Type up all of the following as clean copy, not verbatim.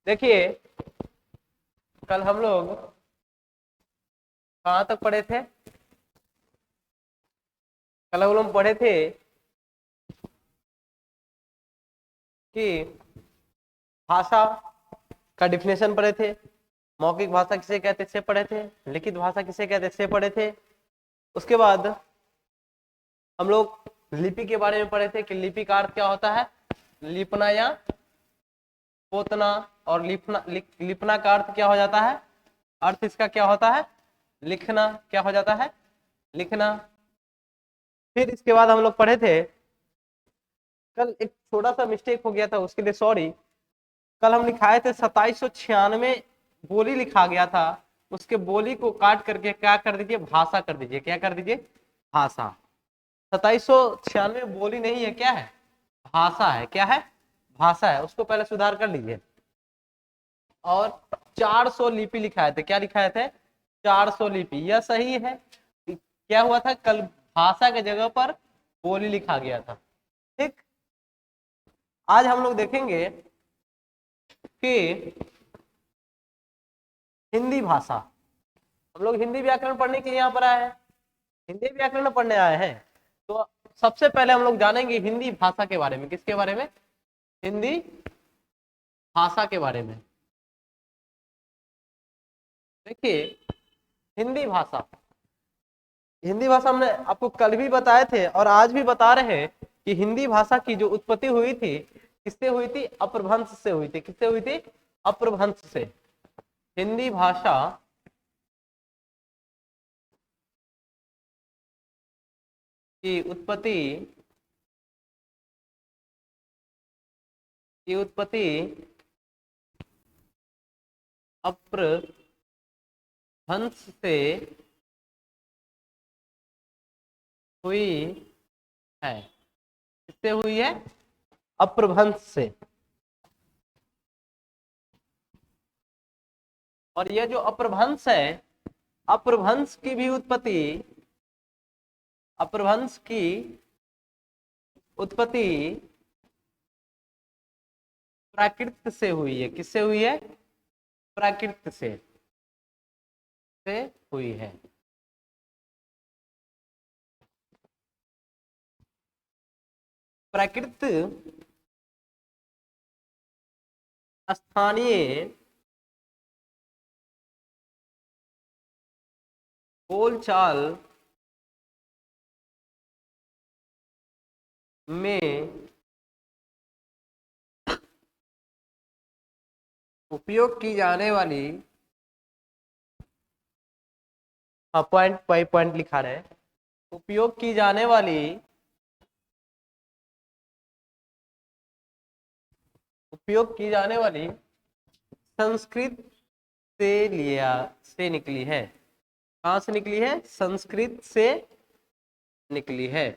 देखिए कल हम लोग कहाँ तक पढ़े थे? कल हम लोग पढ़े थे कि भाषा का डिफिनेशन पढ़े थे, मौखिक भाषा किसे कहते से पढ़े थे, लिखित भाषा किसे कहते से पढ़े थे। उसके बाद हम लोग लिपि के बारे में पढ़े थे कि लिपि का अर्थ क्या होता है, लिपना या पोतना, और लिपना का अर्थ क्या हो जाता है, अर्थ इसका क्या होता है, लिखना। क्या हो जाता है, लिखना। फिर इसके बाद हम लोग पढ़े थे, कल एक छोटा सा मिस्टेक हो गया था, उसके लिए सॉरी। कल हम लिखाए थे 2796 बोली लिखा गया था, उसके बोली को काट करके क्या कर दीजिए, भाषा कर दीजिए। क्या कर दीजिए, भाषा। 2796 बोली नहीं है, क्या है, भाषा है। क्या है, भाषा है। उसको पहले सुधार कर लीजिए। और 400 लिपि लिखाए थे। क्या लिखाए थे, 400 लिपि। यह सही है। क्या हुआ था, कल भाषा के जगह पर बोली लिखा गया था। ठीक, आज हम लोग देखेंगे कि हिंदी भाषा, हम लोग हिंदी व्याकरण पढ़ने के लिए यहाँ पर आए हैं, हिंदी व्याकरण पढ़ने आए हैं। तो सबसे पहले हम लोग जानेंगे हिंदी भाषा के बारे में। किसके बारे में, हिंदी भाषा के बारे में। देखिए हिंदी भाषा, हिंदी भाषा हमने आपको कल भी बताए थे और आज भी बता रहे हैं कि हिंदी भाषा की जो उत्पत्ति हुई थी, किससे हुई थी, अपभ्रंश से हुई थी। किससे हुई थी, अपभ्रंश से। हिंदी भाषा की उत्पत्ति अपभ्रंश से हुई है। किससे हुई है, अपभ्रंश से। और यह जो अपभ्रंश है, अपभ्रंश की भी उत्पत्ति, अपभ्रंश की उत्पत्ति प्राकृत से हुई है। किससे हुई है, प्राकृत से हुई है। प्राकृत स्थानीय बोलचाल में उपयोग की जाने वाली, पॉइंट बाई पॉइंट लिखा रहे, उपयोग की जाने वाली, उपयोग की जाने वाली संस्कृत से निकली है। कहां से निकली है, संस्कृत से निकली है।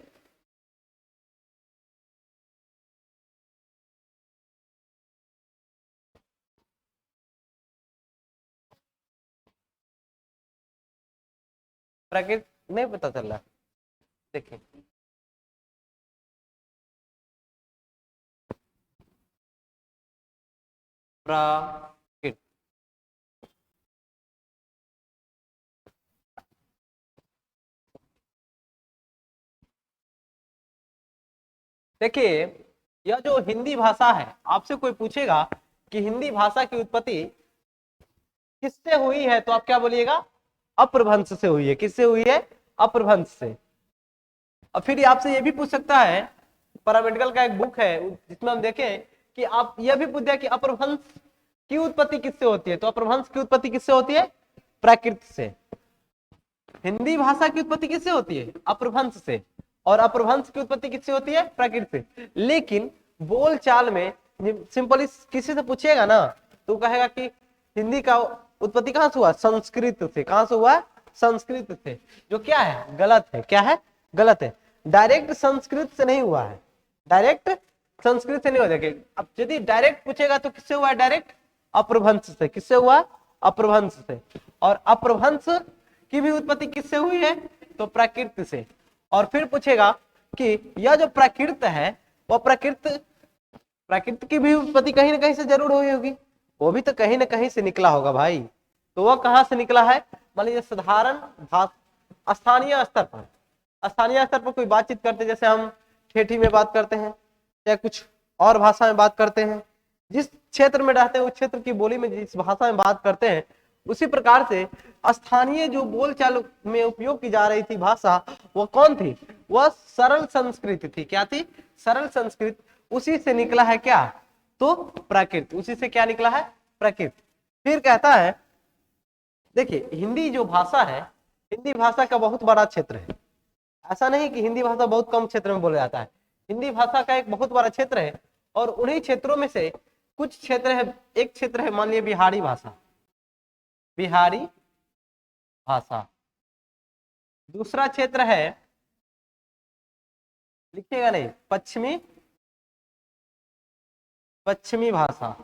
प्राकृत नहीं पता चल रहा, देखिए प्राकृत, देखिए यह जो हिंदी भाषा है, आपसे कोई पूछेगा कि हिंदी भाषा की उत्पत्ति किससे हुई है, तो आप क्या बोलिएगा, अपभ्रंश से हुई है। किससे हुई है, अपभ्रंश से। और फिर आपसे ये भी पूछ सकता है, पैरामेडिकल का एक बुक है जिसमें हम देखें कि आप यह भी पूछ दिया कि अपभ्रंश की उत्पत्ति किससे होती है, तो अपभ्रंश की उत्पत्ति किससे होती है, प्राकृत से। हिंदी भाषा की उत्पत्ति किससे होती है, अपभ्रंश से। और अपभ्रंश की उत्पत्ति किससे होती है, प्राकृत से। लेकिन बोलचाल में सिंपली किसी से पूछेगा ना, तो कहेगा कि हिंदी का उत्पत्ति कहां से हुआ, संस्कृत से। कहां से हुआ, संस्कृत से। जो क्या है, गलत है। क्या है, गलत है। डायरेक्ट संस्कृत से नहीं हुआ है, डायरेक्ट संस्कृत से नहीं हुआ। देखिए अब यदि डायरेक्ट पूछेगा तो किससे हुआ है, डायरेक्ट अपभ्रंश से। किससे हुआ, अपभ्रंश से। और अपभ्रंश की भी उत्पत्ति किससे हुई है, तो प्राकृत से। और फिर पूछेगा कि यह जो प्राकृत है, वह प्राकृत की भी उत्पत्ति कहीं ना कहीं से जरूर हुई होगी। वो भी तो कहीं ना कहीं से निकला होगा भाई। तो वह कहाँ से निकला है? मान लीजिए साधारण भाषा, स्थानीय स्तर पर, स्थानीय स्तर पर कोई बातचीत करते, जैसे हम ठेठी में बात करते हैं या कुछ और भाषा में बात करते हैं, जिस क्षेत्र में रहते हैं उस क्षेत्र की बोली में जिस भाषा में बात करते हैं, उसी प्रकार से स्थानीय जो बोलचाल में उपयोग की जा रही थी भाषा, वो कौन थी? वह सरल संस्कृत थी। क्या थी? सरल संस्कृत। उसी से निकला है क्या? तो प्राकृत। उसी से क्या निकला है? प्राकृत। फिर कहता है, देखिए हिंदी जो भाषा है, हिंदी भाषा का बहुत बड़ा क्षेत्र है। ऐसा नहीं कि हिंदी भाषा बहुत कम क्षेत्र में बोला जाता है, हिंदी भाषा का एक बहुत बड़ा क्षेत्र है। और उन्हीं क्षेत्रों में से कुछ क्षेत्र है, एक क्षेत्र है मान लीजिए बिहारी भाषा, बिहारी भाषा। दूसरा क्षेत्र है, लिखिएगा नहीं, पश्चिमी, पश्चिमी भाषा।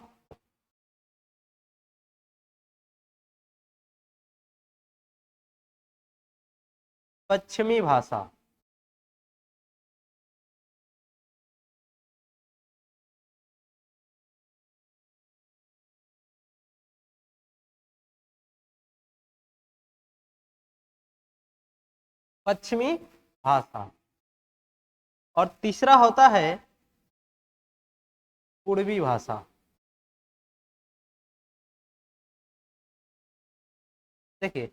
पश्चिमी भाषा। पश्चिमी भाषा। और तीसरा होता है पूर्वी भाषा। देखिए,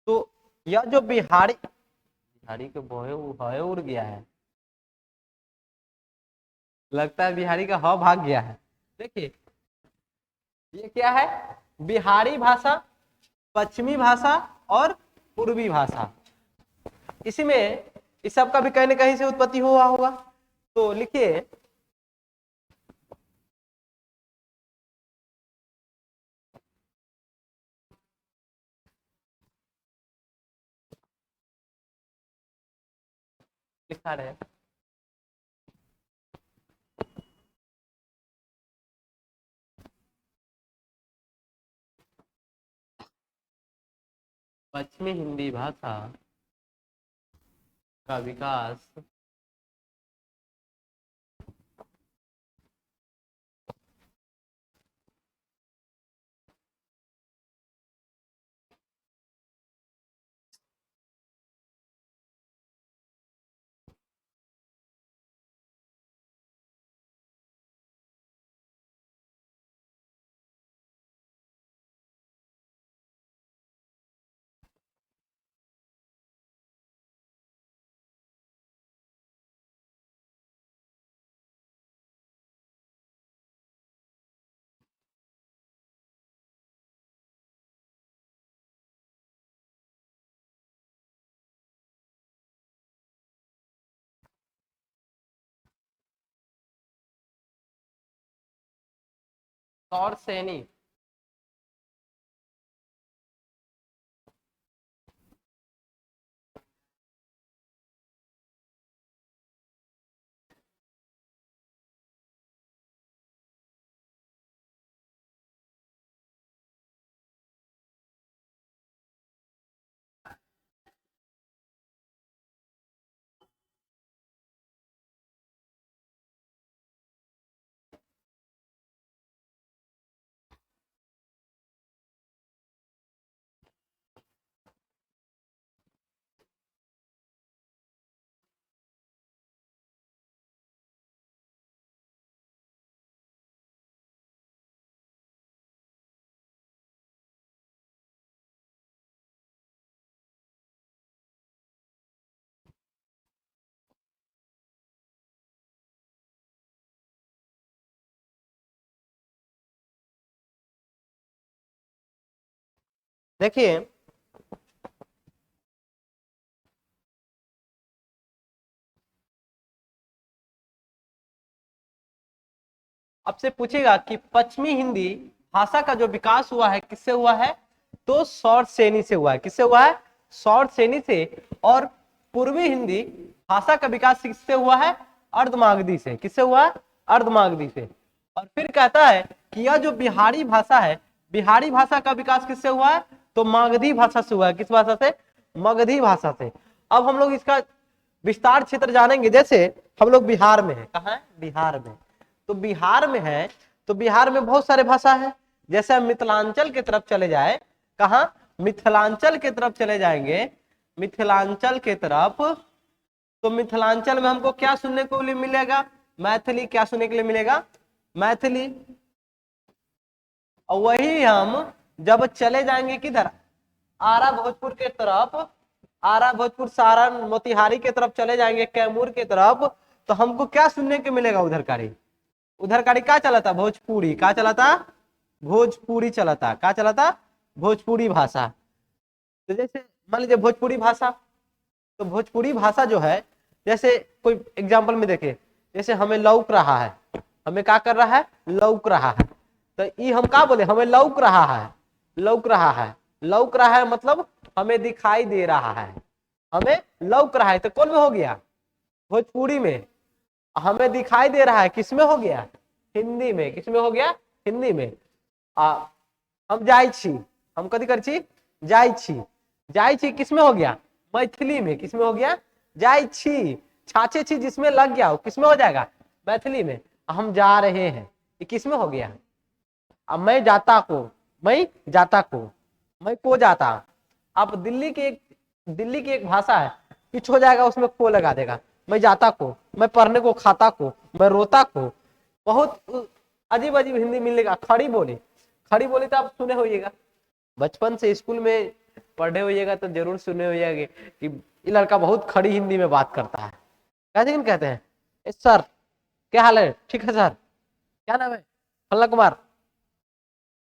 तो यह जो बिहारी, बिहारी के भय उड़ गया है, लगता है बिहारी का ह भाग गया है। देखिए ये क्या है? बिहारी भाषा, पश्चिमी भाषा और पूर्वी भाषा। इसी में इस सब का भी कहीं ना कहीं से उत्पत्ति हुआ होगा। तो लिखिए, लिखा रहे पश्चिमी हिंदी भाषा का विकास और सैनी। देखिए आपसे पूछेगा कि पश्चिमी हिंदी भाषा का जो विकास हुआ है किससे हुआ है? तो शॉर्ट श्रेणी से हुआ है। किससे हुआ है? शॉर्ट श्रेणी से। और पूर्वी हिंदी भाषा का विकास किससे हुआ है? अर्धमागधी से। किससे हुआ? अर्धमागधी से। और फिर कहता है कि यह जो बिहारी भाषा है, बिहारी भाषा का विकास किससे हुआ है? तो मागधी भाषा से हुआ है। किस भाषा से? मगधी भाषा से। अब हम लोग इसका विस्तार क्षेत्र जानेंगे। जैसे हम लोग बिहार में है, कहाँ है? बिहार में। तो बिहार में है, तो बिहार में बहुत सारे भाषा है। जैसे हम मिथिलांचल की तरफ चले जाए, कहा मिथिलांचल की तरफ चले जाएंगे, मिथिलांचल की तरफ, तो मिथिलांचल में हमको क्या सुनने को मिलेगा? मैथिली। क्या सुनने के लिए मिलेगा? मैथिली। और वही हम जब चले जाएंगे किधर, आरा भोजपुर के तरफ, आरा भोजपुर सारण मोतिहारी के तरफ चले जाएंगे, कैमूर के तरफ, तो हमको क्या सुनने को मिलेगा? उधर कारी, उधर कारी क्या चला था? भोजपुरी। क्या चला था? भोजपुरी चला था। क्या चला था? भोजपुरी भाषा। तो जैसे मान लीजिए भोजपुरी भाषा, तो भोजपुरी भाषा जो है, जैसे कोई एग्जाम्पल में देखे, जैसे हमें लौक रहा है, हमें क्या कर रहा है? लौक रहा है। तो ये हम क्या बोले? हमें लौक रहा है, लौक रहा है। लौक रहा है मतलब हमें दिखाई दे रहा है, हमें लौक रहा है। तो कौन में हो गया? भोजपुरी में। हमें दिखाई दे रहा है किस में हो गया? हिंदी में। किस में हो गया? हिंदी में। हम जाई छी, हम कथी कर छी? जाई छी। जाई छी किस में हो गया? मैथिली में। किस में हो गया? जाई छी। छाछे छी जिसमें लग गया हो किस में हो जाएगा? मैथिली में। हम जा रहे हैं, ये किस में हो गया? अब मैं जाता को, मैं जाता को, मैं को जाता। अब दिल्ली की एक भाषा है, कुछ हो जाएगा उसमें को लगा देगा। मैं जाता को, मैं पढ़ने को खाता को, मैं रोता को। बहुत अजीब अजीब हिंदी मिलेगा। खड़ी बोली, खड़ी बोली तो आप सुने होइएगा, बचपन से स्कूल में पढ़े होइएगा तो जरूर सुने होइएगा कि ये लड़का बहुत खड़ी हिंदी में बात करता है। कैसे कहते हैं? सर क्या हाल है? ठीक है सर। क्या नाम है? फल्ला कुमार।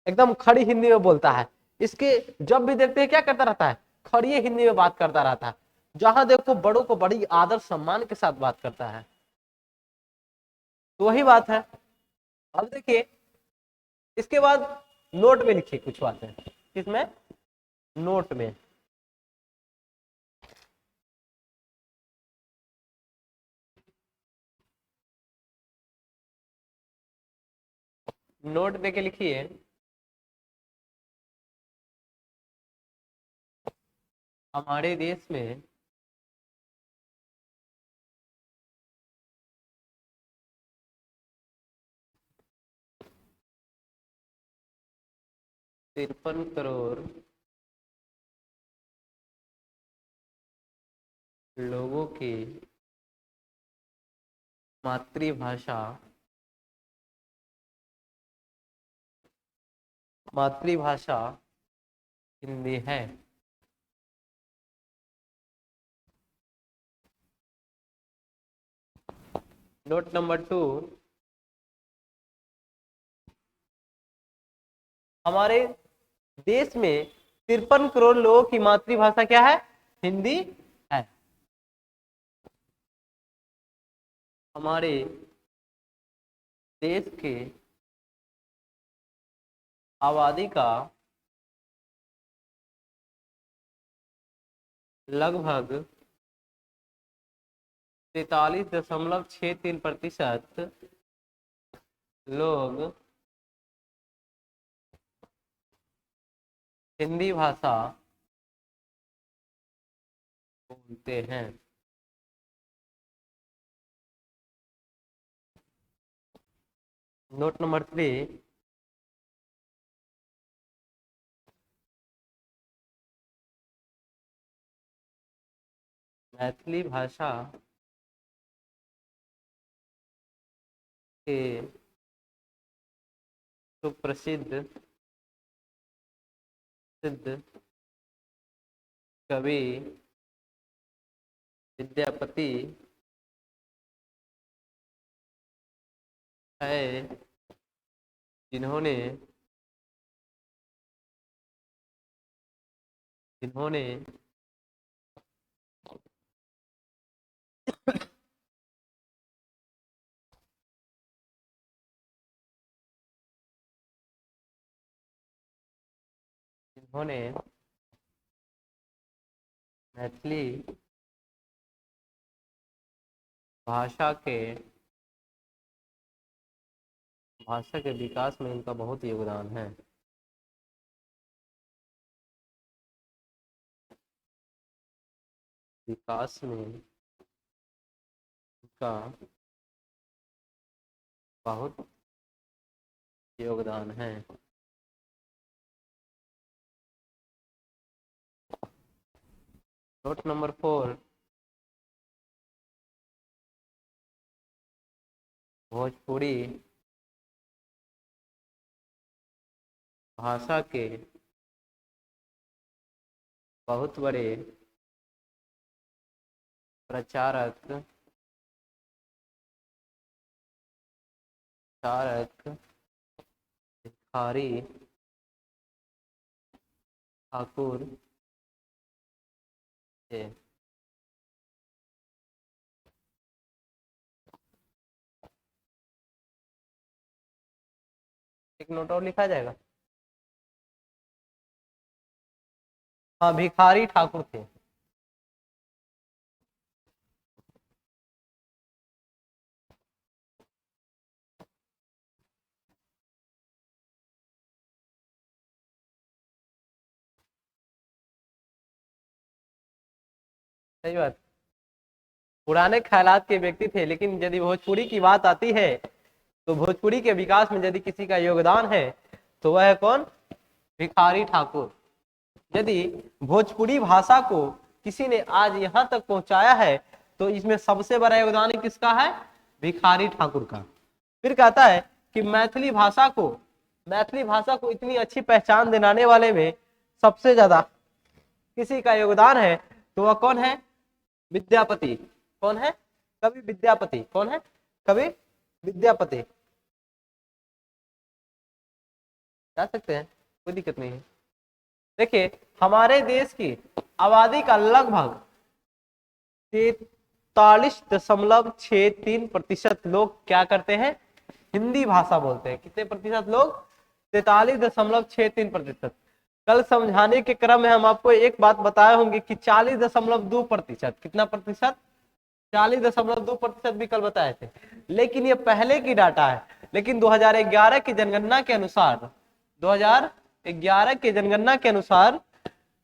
एकदम खड़ी हिंदी में बोलता है। इसके जब भी देखते हैं क्या करता रहता है? खड़ी हिंदी में बात करता रहता है। जहां देखो बड़ों को बड़ी आदर सम्मान के साथ बात करता है। तो वही बात है। अब देखिए इसके बाद नोट में लिखिए कुछ बातें। किसमें? नोट में। नोट में के लिखिए, हमारे देश में तिरपन करोड़ लोगों की मातृभाषा मातृभाषा हिंदी है। नोट नंबर 2, हमारे देश में 53 करोड़ लोगों की मातृभाषा क्या है? हिंदी है। हमारे देश के आबादी का लगभग 43.63% लोग हिंदी भाषा बोलते हैं। नोट नंबर 3, मैथिली भाषा के सुप्रसिद्ध सिद्ध कवि विद्यापति है, जिन्होंने जिन्होंने जिन्होंने मैथिली भाषा के विकास में इनका बहुत योगदान है। विकास में इनका बहुत योगदान है। नोट नंबर 4, भोजपुरी भाषा के बहुत बड़े प्रचारक भिखारी ठाकुर थे। एक नोट और लिखा जाएगा। हाँ, भिखारी ठाकुर थे। सही बात। पुराने ख्यालात के व्यक्ति थे, लेकिन यदि भोजपुरी की बात आती है तो भोजपुरी के विकास में यदि किसी का योगदान है तो वह है कौन? भिखारी ठाकुर। यदि भोजपुरी भाषा को किसी ने आज यहाँ तक पहुंचाया है तो इसमें सबसे बड़ा योगदान किसका है? भिखारी ठाकुर का। फिर कहता है कि मैथिली भाषा को इतनी अच्छी पहचान दिलाने वाले में सबसे ज्यादा किसी का योगदान है तो वह कौन है? विद्यापति। कौन है? कवि विद्यापति। कौन है? कवि विद्यापति। जा सकते हैं, कोई दिक्कत नहीं है। देखिए, हमारे देश की आबादी का लगभग 43.63% लोग क्या करते हैं? हिंदी भाषा बोलते हैं। कितने प्रतिशत लोग? 43.63%। कल समझाने के क्रम में हम आपको एक बात बताए होंगे कि 40.2%। कितना प्रतिशत? 40.2% भी कल बताए थे, लेकिन ये पहले की डाटा है। लेकिन 2011 की जनगणना के अनुसार 2011 के जनगणना के अनुसार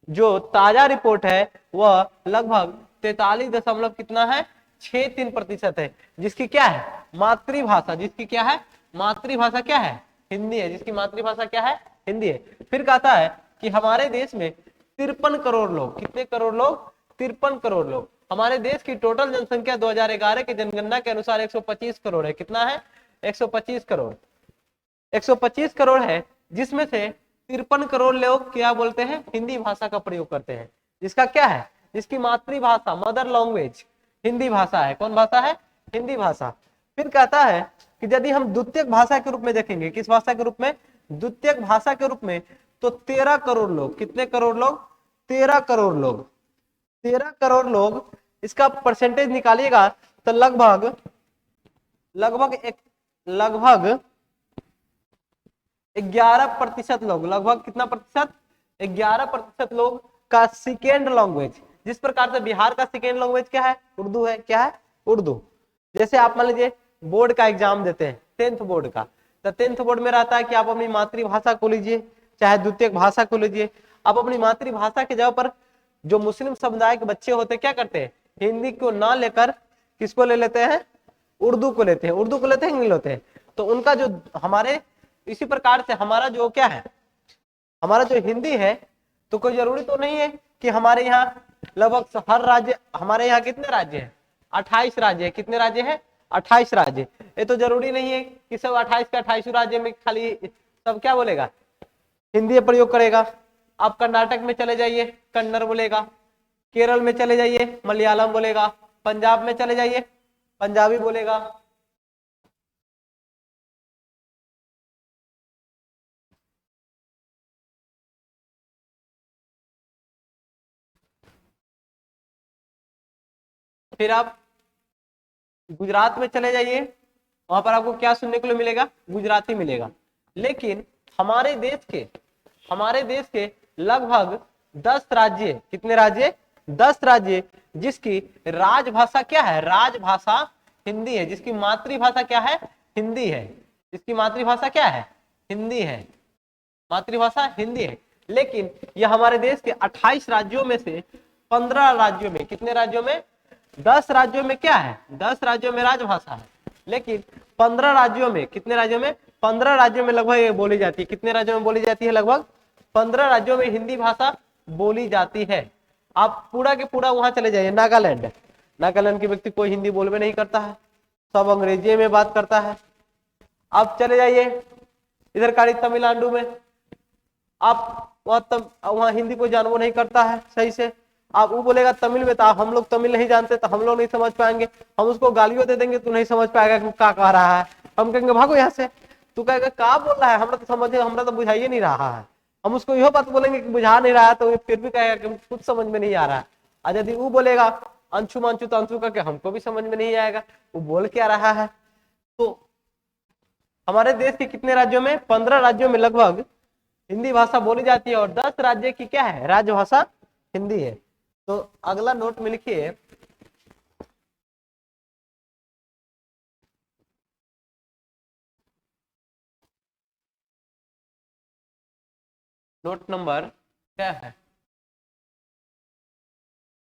जो ताजा रिपोर्ट है वह लगभग 43 कितना है? 63% है, जिसकी क्या है? मातृभाषा। जिसकी क्या है? मातृभाषा क्या है? हिंदी है। जिसकी मातृभाषा क्या है? हिंदी है। फिर कहता है कि हमारे देश में 53 करोड़ लोग। कितने करोड़ लोग? 53 करोड़ लोग। हमारे देश की टोटल जनसंख्या 2011 की जनगणना के अनुसार 125 करोड़ है। कितना है? 125 करोड़। 125 करोड़ है, जिसमें से 53 करोड़ लोग क्या बोलते हैं? हिंदी भाषा का प्रयोग करते हैं। जिसका क्या है? जिसकी मातृभाषा, मदर लैंग्वेज हिंदी भाषा है। कौन भाषा है? हिंदी भाषा। फिर कहता है कि यदि हम द्वितीयक भाषा के रूप में देखेंगे, किस भाषा के रूप में? द्वितीयक भाषा के रूप में, तो 13 करोड़ लोग। कितने करोड़ लोग? 13 करोड़ लोग। 13 करोड़ लोग, इसका परसेंटेज निकालिएगा तो लगभग 11% लोग, लगभग कितना प्रतिशत? 11% लोग का सेकेंड लैंग्वेज, जिस प्रकार से बिहार का सेकेंड लैंग्वेज क्या है? उर्दू है। क्या है? उर्दू। जैसे आप मान लीजिए बोर्ड का एग्जाम देते हैं, 10th बोर्ड का, तो 10th बोर्ड में रहता है कि आप अपनी मातृभाषा को लीजिए, चाहे द्वितीयक भाषा को लीजिए। आप अपनी मातृभाषा की जगह पर जो मुस्लिम समुदाय के बच्चे होते हैं क्या करते हैं? हिंदी को ना लेकर किसको ले लेते हैं? उर्दू को लेते हैं। उर्दू को लेते हैं, नहीं लेते हैं। तो उनका जो हमारे इसी प्रकार से हमारा जो क्या है, हमारा जो हिंदी है, तो कोई जरूरी तो नहीं है कि हमारे यहाँ लगभग हर राज्य, हमारे यहाँ कितने राज्य हैं? 28 राज्य है। कितने राज्य हैं? 28 राज्य। ये तो जरूरी नहीं है कि सब 28 के 28 राज्य में खाली सब क्या बोलेगा? हिंदी प्रयोग करेगा। आप कर्नाटक में चले जाइए, कन्नड़ बोलेगा। केरल में चले जाइए, मलयालम बोलेगा। पंजाब में चले जाइए, पंजाबी बोलेगा। फिर आप गुजरात में चले जाइए, वहां पर आपको क्या सुनने को मिलेगा? गुजराती मिलेगा। लेकिन हमारे देश के लगभग 10 राज्य, कितने राज्य? 10 राज्य, जिसकी राजभाषा क्या है? राजभाषा हिंदी है। जिसकी मातृभाषा क्या है? हिंदी है। जिसकी मातृभाषा क्या है? हिंदी है। मातृभाषा हिंदी है। लेकिन यह हमारे देश के 28 राज्यों में से 15 राज्यों में, कितने राज्यों में? 10 राज्यों में क्या है? 10 राज्यों में राजभाषा है। लेकिन 15 राज्यों में, कितने राज्यों में? 15 राज्यों में लगभग ये बोली जाती है। कितने राज्यों में बोली जाती है? लगभग 15 राज्यों में हिंदी भाषा बोली जाती है। आप पूरा के पूरा वहां चले जाइए नागालैंड, नागालैंड के व्यक्ति कोई हिंदी बोलबे नहीं करता है, सब अंग्रेजी में बात करता है। आप चले जाइए इधर कारी तमिलनाडु में, आप वहां हिंदी कोई जानबो नहीं करता है सही से। आप वो बोलेगा तमिल में, तो हम लोग तमिल नहीं जानते तो हम लोग नहीं समझ पाएंगे, हम उसको गालियों दे देंगे तो नहीं समझ पाएगा कि क्या कह रहा है। हम कहेंगे भागो यहाँ से, तू कहेगा क्या बोल रहा है, हमरा तो समझे, हमरा तो बुझाइए नहीं रहा है। हम उसको यह बात बोलेंगे कि बुझा नहीं रहा है, तो फिर भी कहेगा कि कुछ समझ में नहीं आ रहा है। और यदि वो बोलेगा अंशु मांशु तो अंशु करके, हमको भी समझ में नहीं आएगा वो बोल क्या रहा है। तो हमारे देश के कितने राज्यों में, 15 राज्यों में लगभग हिंदी भाषा बोली जाती है, और 10 राज्य की क्या है, राजभाषा हिंदी है। तो अगला नोट में लिखिए, नोट नंबर क्या है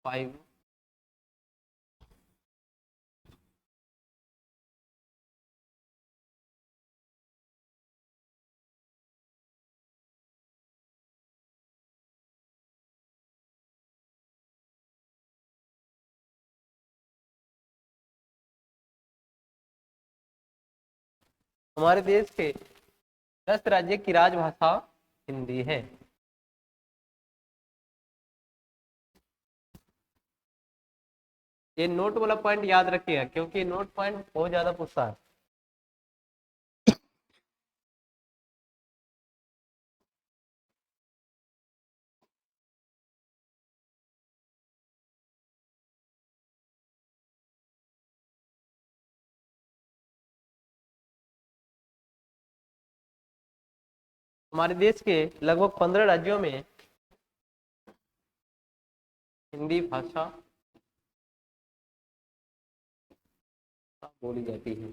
5। हमारे देश के 10 राज्य की राजभाषा हिंदी है। ये नोट वाला पॉइंट याद रखिएगा, क्योंकि नोट पॉइंट बहुत ज्यादा पूछता है। हमारे देश के लगभग 15 राज्यों में हिंदी भाषा बोली जाती है।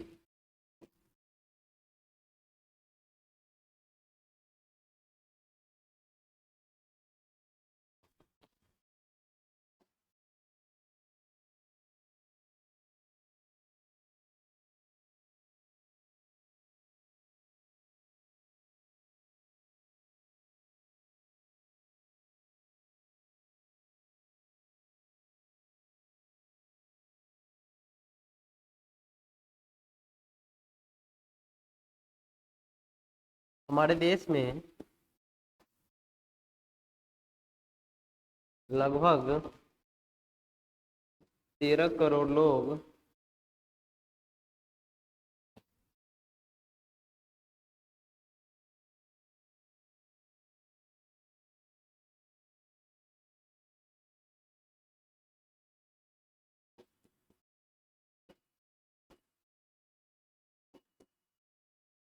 हमारे देश में लगभग 13 करोड़ लोग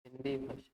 हिंदी भाषा,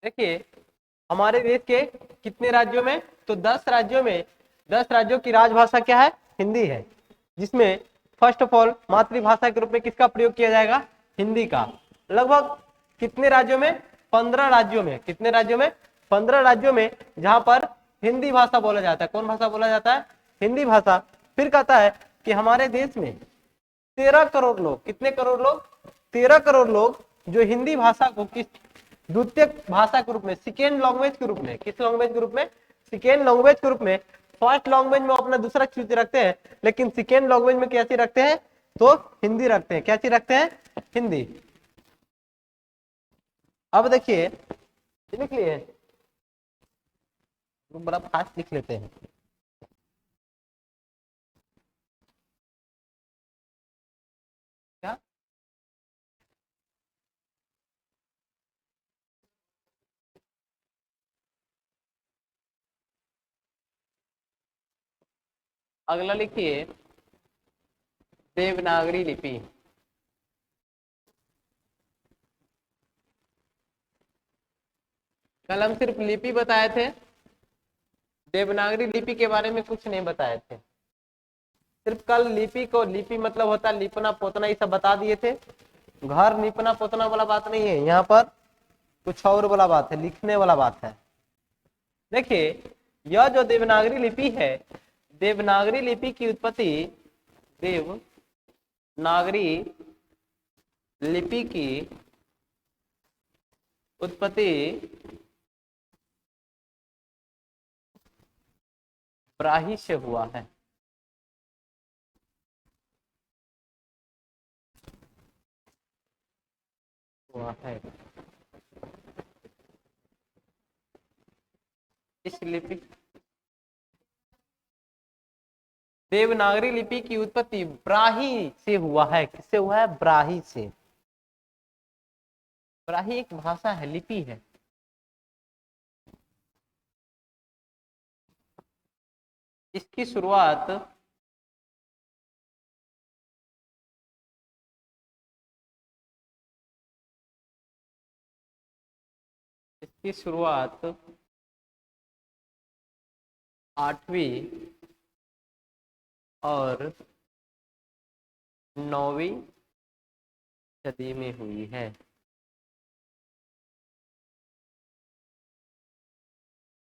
देखिए हमारे देश के कितने राज्यों में, तो 10 राज्यों में, 10 राज्यों की राजभाषा क्या है, हिंदी है। जिसमें फर्स्ट ऑफ ऑल मातृभाषा के रूप में किसका प्रयोग किया जाएगा, हिंदी का। लगभग कितने राज्यों में, 15 राज्यों में। कितने राज्यों में, 15 राज्यों में, जहां पर हिंदी भाषा बोला जाता है। कौन भाषा बोला जाता है, हिंदी भाषा। फिर कहता है कि हमारे देश में 13 करोड़ लोग, कितने करोड़ लोग, 13 करोड़ लोग जो हिंदी भाषा को किस द्वितीय भाषा के रूप में, सेकेंड लैंग्वेज के रूप में, किस लैंग्वेज के रूप में, सेकेंड लैंग्वेज के रूप में। फर्स्ट लैंग्वेज में अपना दूसरा चीज रखते हैं, लेकिन सेकेंड लैंग्वेज में क्या चीज रखते हैं, तो हिंदी रखते हैं। क्या चीज रखते हैं, हिंदी। अब देखिए लिख लिए, बड़ा फास्ट लिख लेते हैं। अगला लिखिए देवनागरी लिपि। कल हम सिर्फ लिपि बताए थे, देवनागरी लिपि के बारे में कुछ नहीं बताए थे। सिर्फ कल लिपि को, लिपि मतलब होता है लिपना पोतना, ये सब बता दिए थे। घर लिपना पोतना वाला बात नहीं है, यहाँ पर कुछ और वाला बात है, लिखने वाला बात है। देखिए यह जो देवनागरी लिपि है, देवनागरी लिपि की उत्पत्ति, देवनागरी लिपि की उत्पत्ति ब्राही से हुआ है। हुआ है। इस लिपि, देवनागरी लिपि की उत्पत्ति ब्राही से हुआ है। किससे हुआ है? ब्राही से। ब्राही एक भाषा है, लिपि है। इसकी शुरुआत इसकी शुरुआत 8वीं और 9वीं सदी में हुई है।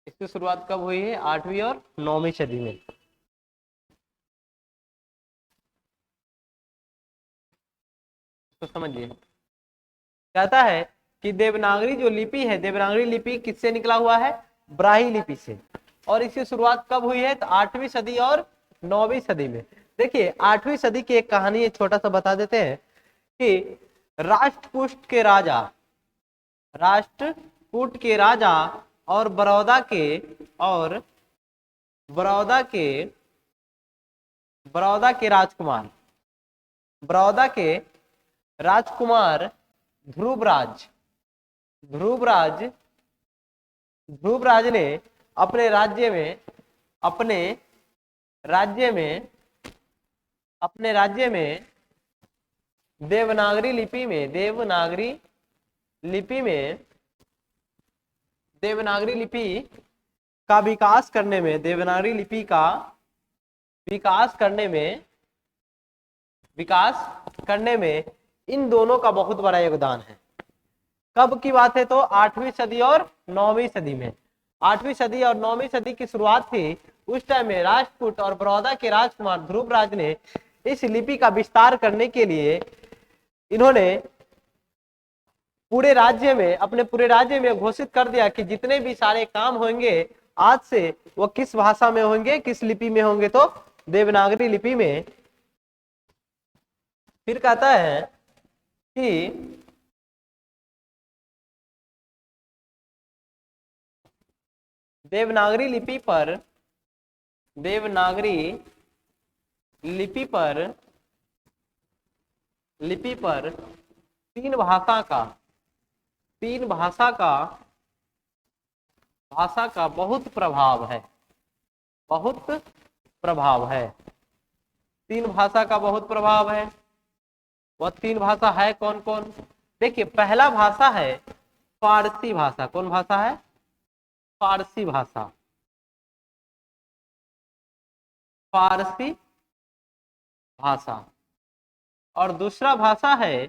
इसकी शुरुआत कब हुई है? 8वीं और 9वीं सदी में। तो समझिए, कहता है कि देवनागरी जो लिपि है, देवनागरी लिपि किससे निकला हुआ है? ब्राही लिपि से। और इसकी शुरुआत कब हुई है? तो 8वीं सदी और 9वीं सदी में। देखिए 8वीं सदी की एक कहानी छोटा सा बता देते हैं कि राष्ट्रकूट के राजा, राष्ट्रकूट के राजा और और बड़ौदा के राजकुमार, बड़ौदा के राजकुमार ध्रुवराज, ध्रुवराज ध्रुवराज ने अपने राज्य में, अपने राज्य में अपने राज्य में देवनागरी लिपि में, देवनागरी लिपि का विकास करने में, देवनागरी लिपि का विकास करने में इन दोनों का बहुत बड़ा योगदान है। कब की बात है? तो 8वीं सदी और 9वीं सदी में। 8वीं सदी और 9वीं सदी की शुरुआत थी। उस टाइम में राष्ट्रकूट और बड़ौदा के राजकुमार ध्रुवराज ने इस लिपि का विस्तार करने के लिए इन्होंने पूरे राज्य में, अपने पूरे राज्य में घोषित कर दिया कि जितने भी सारे काम होंगे आज से वो किस भाषा में होंगे, किस लिपि में होंगे? तो देवनागरी लिपि में। फिर कहता है कि देवनागरी लिपि पर, देवनागरी लिपि पर तीन भाषा का बहुत प्रभाव है, बहुत प्रभाव है। तीन भाषा का बहुत प्रभाव है। वह तीन भाषा है कौन कौन? देखिए पहला भाषा है फारसी भाषा। कौन भाषा है? फारसी भाषा। फारसी भाषा। और दूसरा भाषा है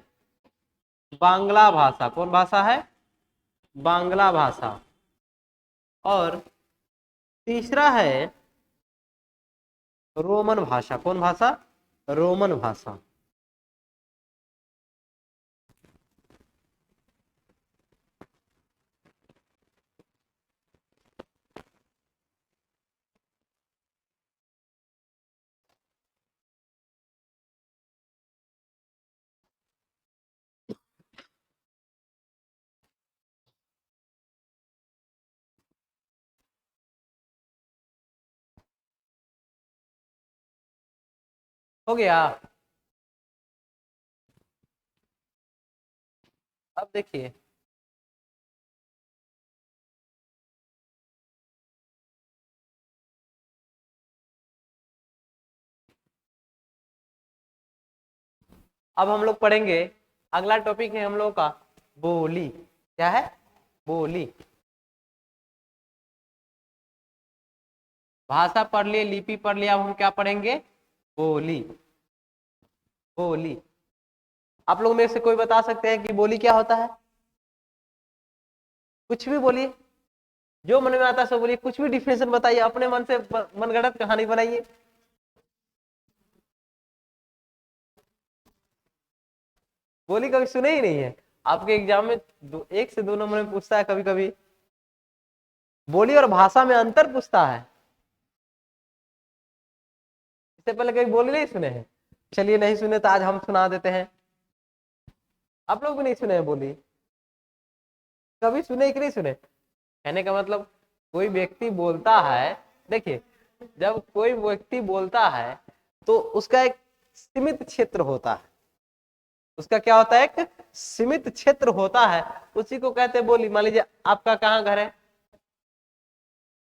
बांग्ला भाषा। कौन भाषा है? बांग्ला भाषा। और तीसरा है रोमन भाषा। कौन भाषा? रोमन भाषा। हो गया? अब देखिए अब हम लोग पढ़ेंगे, अगला टॉपिक है हम लोग का बोली। क्या है? बोली। भाषा पढ़ लिए, लिपि पढ़ लिया, अब हम क्या पढ़ेंगे? बोली। बोली। आप लोग में से कोई बता सकते हैं कि बोली क्या होता है? कुछ भी बोलिए, जो मन में आता है सो बोलिए, कुछ भी डिफिनेशन बताइए, अपने मन से मनगढ़ंत कहानी बनाइए। बोली कभी सुने ही नहीं है? आपके एग्जाम में एक से दो नंबर में पूछता है कभी कभी, बोली और भाषा में अंतर पूछता है। इससे पहले कभी बोली नहीं सुने हैं? चलिए नहीं सुने तो आज हम सुना देते हैं। आप लोग भी नहीं सुने हैं बोली? कभी सुने कि नहीं सुने? कहने का मतलब कोई व्यक्ति बोलता है, देखिए जब कोई व्यक्ति बोलता है तो उसका एक सीमित क्षेत्र होता है। उसका क्या होता है? एक सीमित क्षेत्र होता है, उसी को कहते हैं बोली। मान लीजिए आपका कहाँ घर है?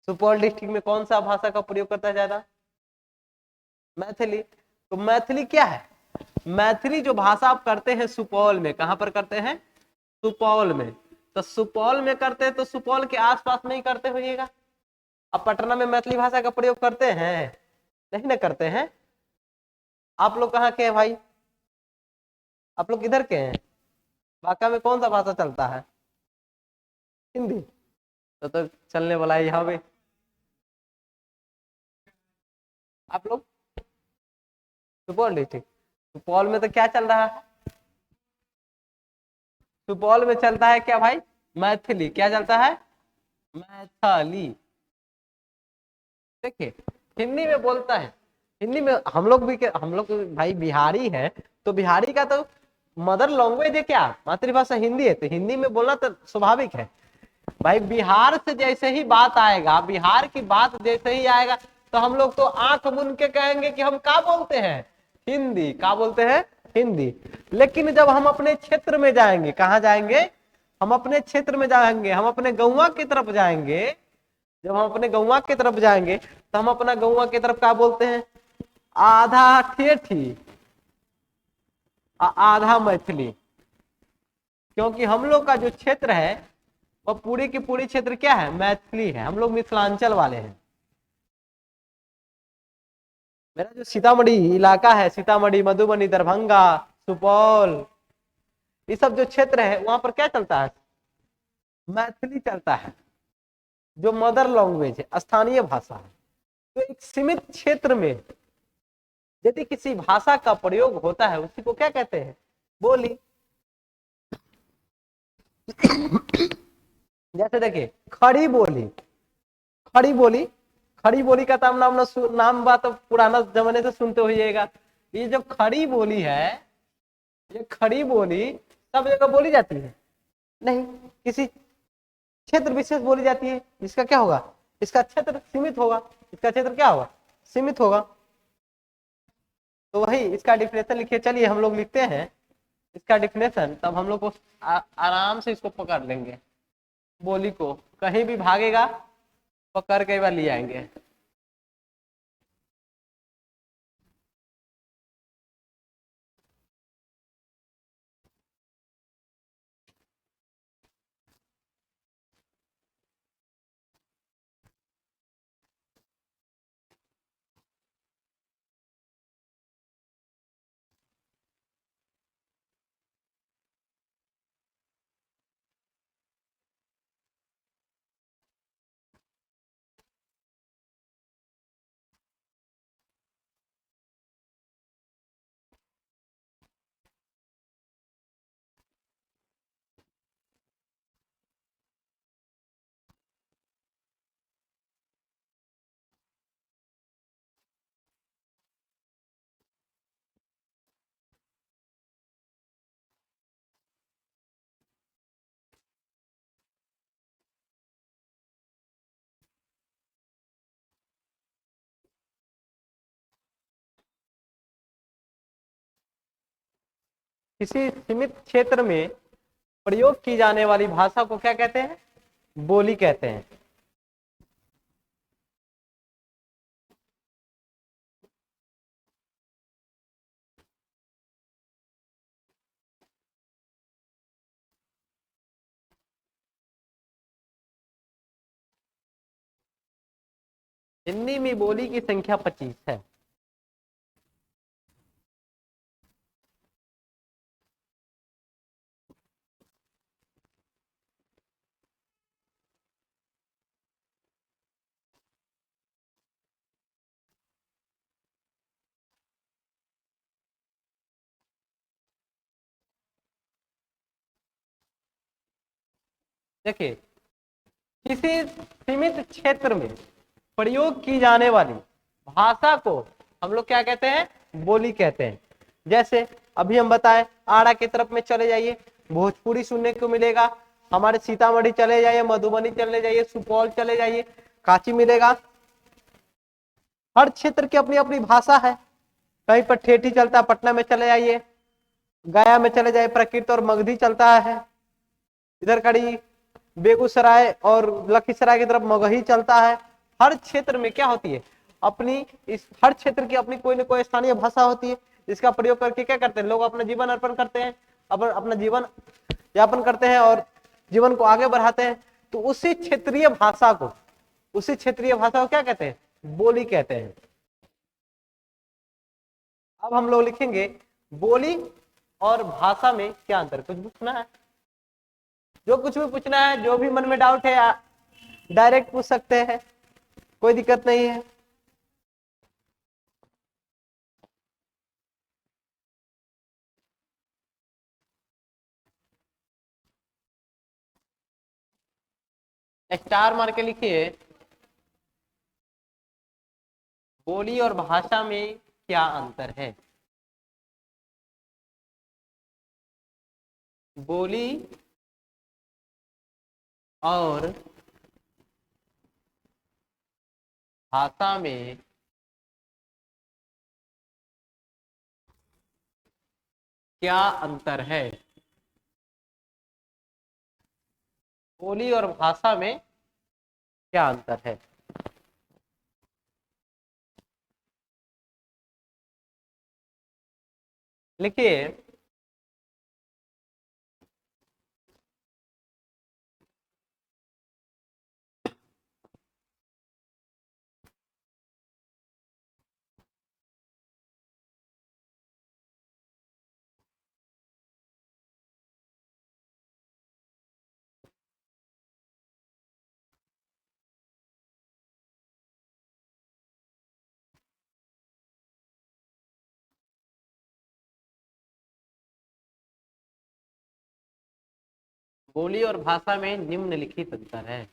सुपौल डिस्ट्रिक्ट में कौन सा भाषा का प्रयोग करता है ज्यादा? मैथिली। तो मैथिली क्या है? मैथिली जो भाषा आप करते हैं सुपौल में, कहां पर करते हैं? सुपौल में। तो सुपौल में करते हैं तो सुपौल के आसपास में ही करते होइएगा। अब पटना में मैथिली भाषा का प्रयोग करते हैं? नहीं ना करते हैं। आप लोग कहाँ के हैं भाई? आप लोग किधर के हैं? बांका में कौन सा भाषा चलता है? हिंदी। तो चलने वाला है यहाँ पे। आप लोग सुपौल डिस्ट्रिक्ट, सुपौल में तो क्या चल रहा है? सुपौल में चलता है क्या भाई? मैथिली। क्या चलता है? मैथिली। देखिए हिंदी में बोलता है, हिंदी में हम लोग भाई बिहारी है, तो बिहारी का तो मदर लैंग्वेज है क्या? मातृभाषा हिंदी है, तो हिंदी में बोलना तो स्वाभाविक है। भाई बिहार से जैसे ही बात आएगा, बिहार की बात जैसे ही आएगा, तो हम लोग तो आंख मूंद के कहेंगे कि हम क्या बोलते हैं? हिंदी। क्या बोलते हैं? हिंदी। लेकिन जब हम अपने क्षेत्र में जाएंगे, कहाँ जाएंगे? हम अपने क्षेत्र में जाएंगे, हम अपने गौवा की तरफ जाएंगे। जब हम अपने गौवा की तरफ जाएंगे तो हम अपना गौवा की तरफ क्या बोलते हैं? आधा ठेठी, आधा मैथिली। क्योंकि हम लोग का जो क्षेत्र है वह पूरी की पूरी क्षेत्र क्या है? मैथिली है। हम लोग मिथिलांचल वाले हैं। मेरा जो सीतामढ़ी इलाका है, सीतामढ़ी, मधुबनी, दरभंगा, सुपौल, ये सब जो क्षेत्र है वहां पर क्या चलता है? मैथिली चलता है, जो मदर लैंग्वेज है, स्थानीय भाषा है। तो एक सीमित क्षेत्र में यदि किसी भाषा का प्रयोग होता है उसी को क्या कहते हैं? बोली। जैसे देखिए खड़ी बोली, खड़ी बोली, खड़ी बोली का तो नाम नाम बात तो पुराना जमाने से सुनते होइएगा। ये जो खड़ी बोली है, ये खड़ी बोली सब जगह बोली जाती है? नहीं, किसी क्षेत्र विशेष बोली जाती है, जिसका क्या होगा? इसका क्षेत्र सीमित होगा। इसका क्षेत्र क्या होगा? सीमित होगा। तो वही इसका डिफिनेशन लिखिए। चलिए हम लोग लिखते हैं इसका डिफिनेशन, तब हम लोग को आराम से इसको पकड़ लेंगे। बोली को कहीं भी भागेगा, पकड़ के बार ले आएंगे। किसी सीमित क्षेत्र में प्रयोग की जाने वाली भाषा को क्या कहते हैं? बोली कहते हैं। हिंदी में बोली की संख्या 25 है। देखिए, किसी सीमित क्षेत्र में प्रयोग की जाने वाली भाषा को हम लोग क्या कहते हैं? बोली कहते हैं। जैसे अभी हम बताएं, आरा की तरफ में चले जाइए, भोजपुरी सुनने को मिलेगा। हमारे सीतामढ़ी चले जाइए, मधुबनी चले जाइए, सुपौल चले जाइए, काची मिलेगा। हर क्षेत्र की अपनी अपनी भाषा है। कहीं पर ठेठी चलता है, पटना में चले जाइए, गया में चले जाइए प्राकृत और मगधी चलता है। इधर कड़ी बेगूसराय और लखीसराय की तरफ मगही चलता है। हर क्षेत्र में क्या होती है? अपनी इस हर क्षेत्र की अपनी कोई ना कोई स्थानीय भाषा होती है, जिसका प्रयोग करके क्या करते हैं लोग? अपना जीवन अर्पण करते हैं, अपना जीवन यापन करते हैं और जीवन को आगे बढ़ाते हैं। तो उसी क्षेत्रीय भाषा को क्या कहते हैं? बोली कहते हैं। अब हम लोग लिखेंगे बोली और भाषा में क्या अंतर। कुछ पूछना है? जो कुछ भी पूछना है, जो भी मन में डाउट है डायरेक्ट पूछ सकते हैं, कोई दिक्कत नहीं है। स्टार मार के लिखिए, बोली और भाषा में क्या अंतर है। बोली और भाषा में क्या अंतर है। बोली और भाषा में क्या अंतर है। लिखिए, बोली और भाषा में निम्नलिखित अंतर है।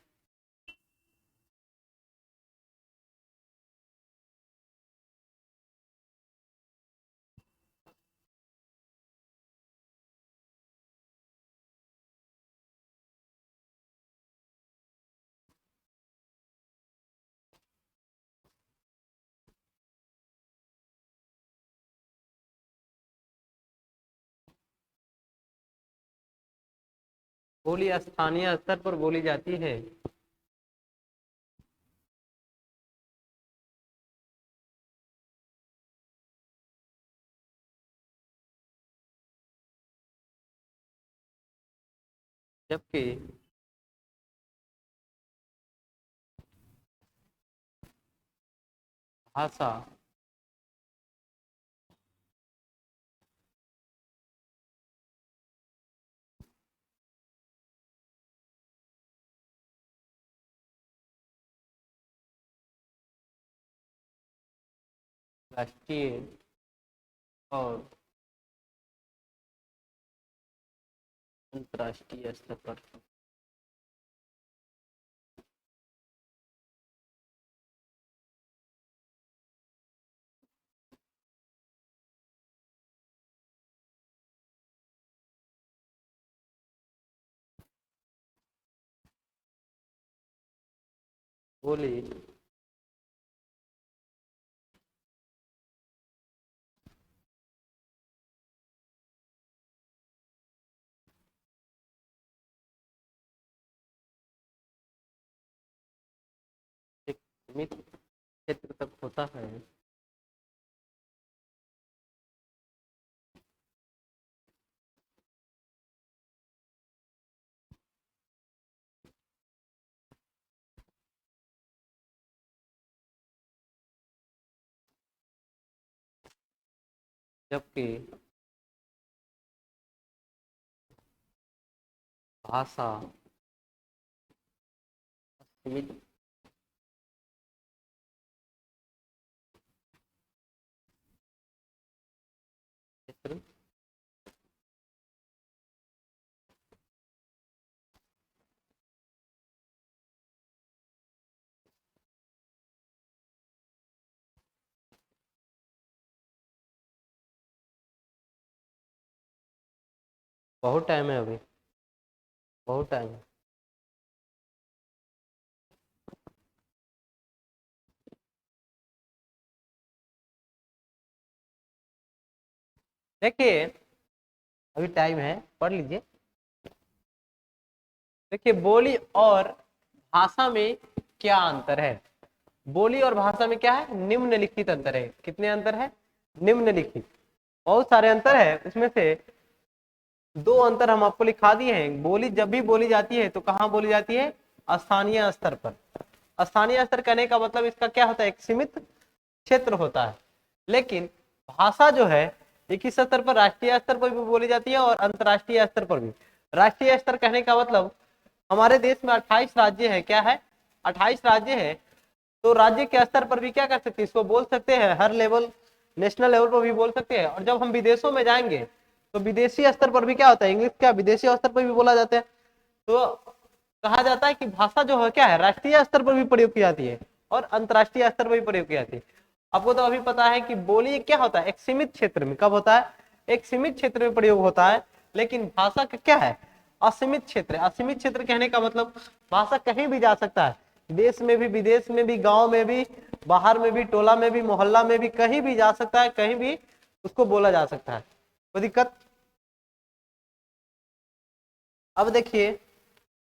बोली स्थानीय स्तर पर बोली जाती है, जबकि भाषा राष्ट्रीय और अंतर्राष्ट्रीय स्तर पर बोली एक सीमित क्षेत्र तक होता है। जबकि भाषा असीमित क्षेत्र बहुत टाइम है अभी, बहुत टाइम है। देखिए अभी टाइम है, पढ़ लीजिए। देखिए बोली और भाषा में क्या अंतर है। बोली और भाषा में क्या है, निम्नलिखित अंतर है। कितने अंतर है, निम्नलिखित। बहुत सारे अंतर है, उसमें से दो अंतर हम आपको लिखा दिए हैं। बोली जब भी बोली जाती है तो कहाँ बोली जाती है, स्थानीय स्तर पर। स्थानीय स्तर कहने का मतलब इसका क्या होता है, एक सीमित क्षेत्र होता है। लेकिन भाषा जो है एक ही स्तर पर, राष्ट्रीय स्तर पर भी बोली जाती है और अंतर्राष्ट्रीय स्तर पर भी। राष्ट्रीय स्तर कहने का मतलब हमारे देश में 28 राज्य है। क्या है, 28 राज्य है। तो राज्य के स्तर पर भी क्या कर सकते हैं, इसको बोल सकते हैं। हर लेवल, नेशनल लेवल पर भी बोल सकते हैं। और जब हम विदेशों में जाएंगे तो विदेशी स्तर पर भी क्या होता है, इंग्लिश क्या विदेशी स्तर पर भी बोला जाता है। तो कहा जाता है कि भाषा जो है क्या है, राष्ट्रीय स्तर पर भी प्रयोग की जाती है और अंतर्राष्ट्रीय स्तर पर भी प्रयोग की जाती है। आपको तो अभी पता है कि बोली क्या होता है, एक सीमित क्षेत्र में। कब होता है, एक सीमित क्षेत्र में प्रयोग होता है। लेकिन भाषा का क्या है, असीमित क्षेत्र। असीमित क्षेत्र कहने का मतलब भाषा कहीं भी जा सकता है, देश में भी, विदेश में भी, गांव में भी, बाहर में भी, टोला में भी, मोहल्ला में भी, कहीं भी जा सकता है, कहीं भी उसको बोला जा सकता है। कोई दिक्कत। अब देखिए,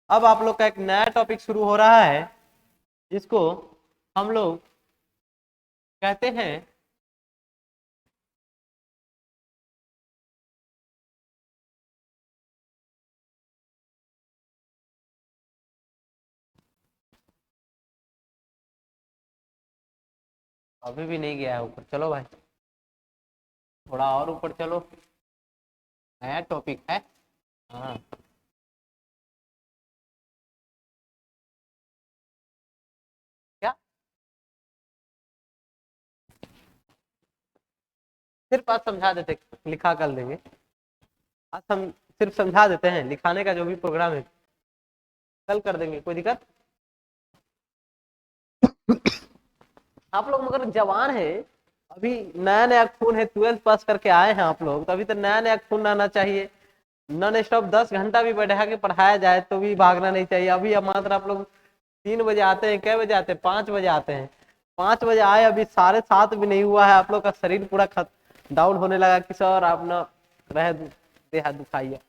अब आप लोग का एक नया टॉपिक शुरू हो रहा है जिसको हम लोग कहते हैं अभी भी नहीं गया है ऊपर, चलो भाई थोड़ा और ऊपर चलो, नया टॉपिक है। हाँ क्या, सिर्फ आज समझा देते, लिखा कर देंगे। आज हम सिर्फ समझा देते हैं, लिखाने का जो भी प्रोग्राम है कल कर देंगे, कोई दिक्कत। आप लोग मगर जवान है, अभी नया नया खून है, 12th पास करके आए हैं आप लोग, तो अभी तो नया नया खून आना चाहिए। नॉन स्टॉप 10 घंटा भी बैठा के पढ़ाया जाए तो भी भागना नहीं चाहिए। अभी अब मात्र आप लोग 3 बजे आते हैं, कै बजे आते हैं, 5 बजे आते हैं। 5 बजे आए, अभी 7:30 भी नहीं हुआ है, आप लोग का शरीर पूरा डाउन होने लगा कि सर आप ना रह देहा दुखाइए।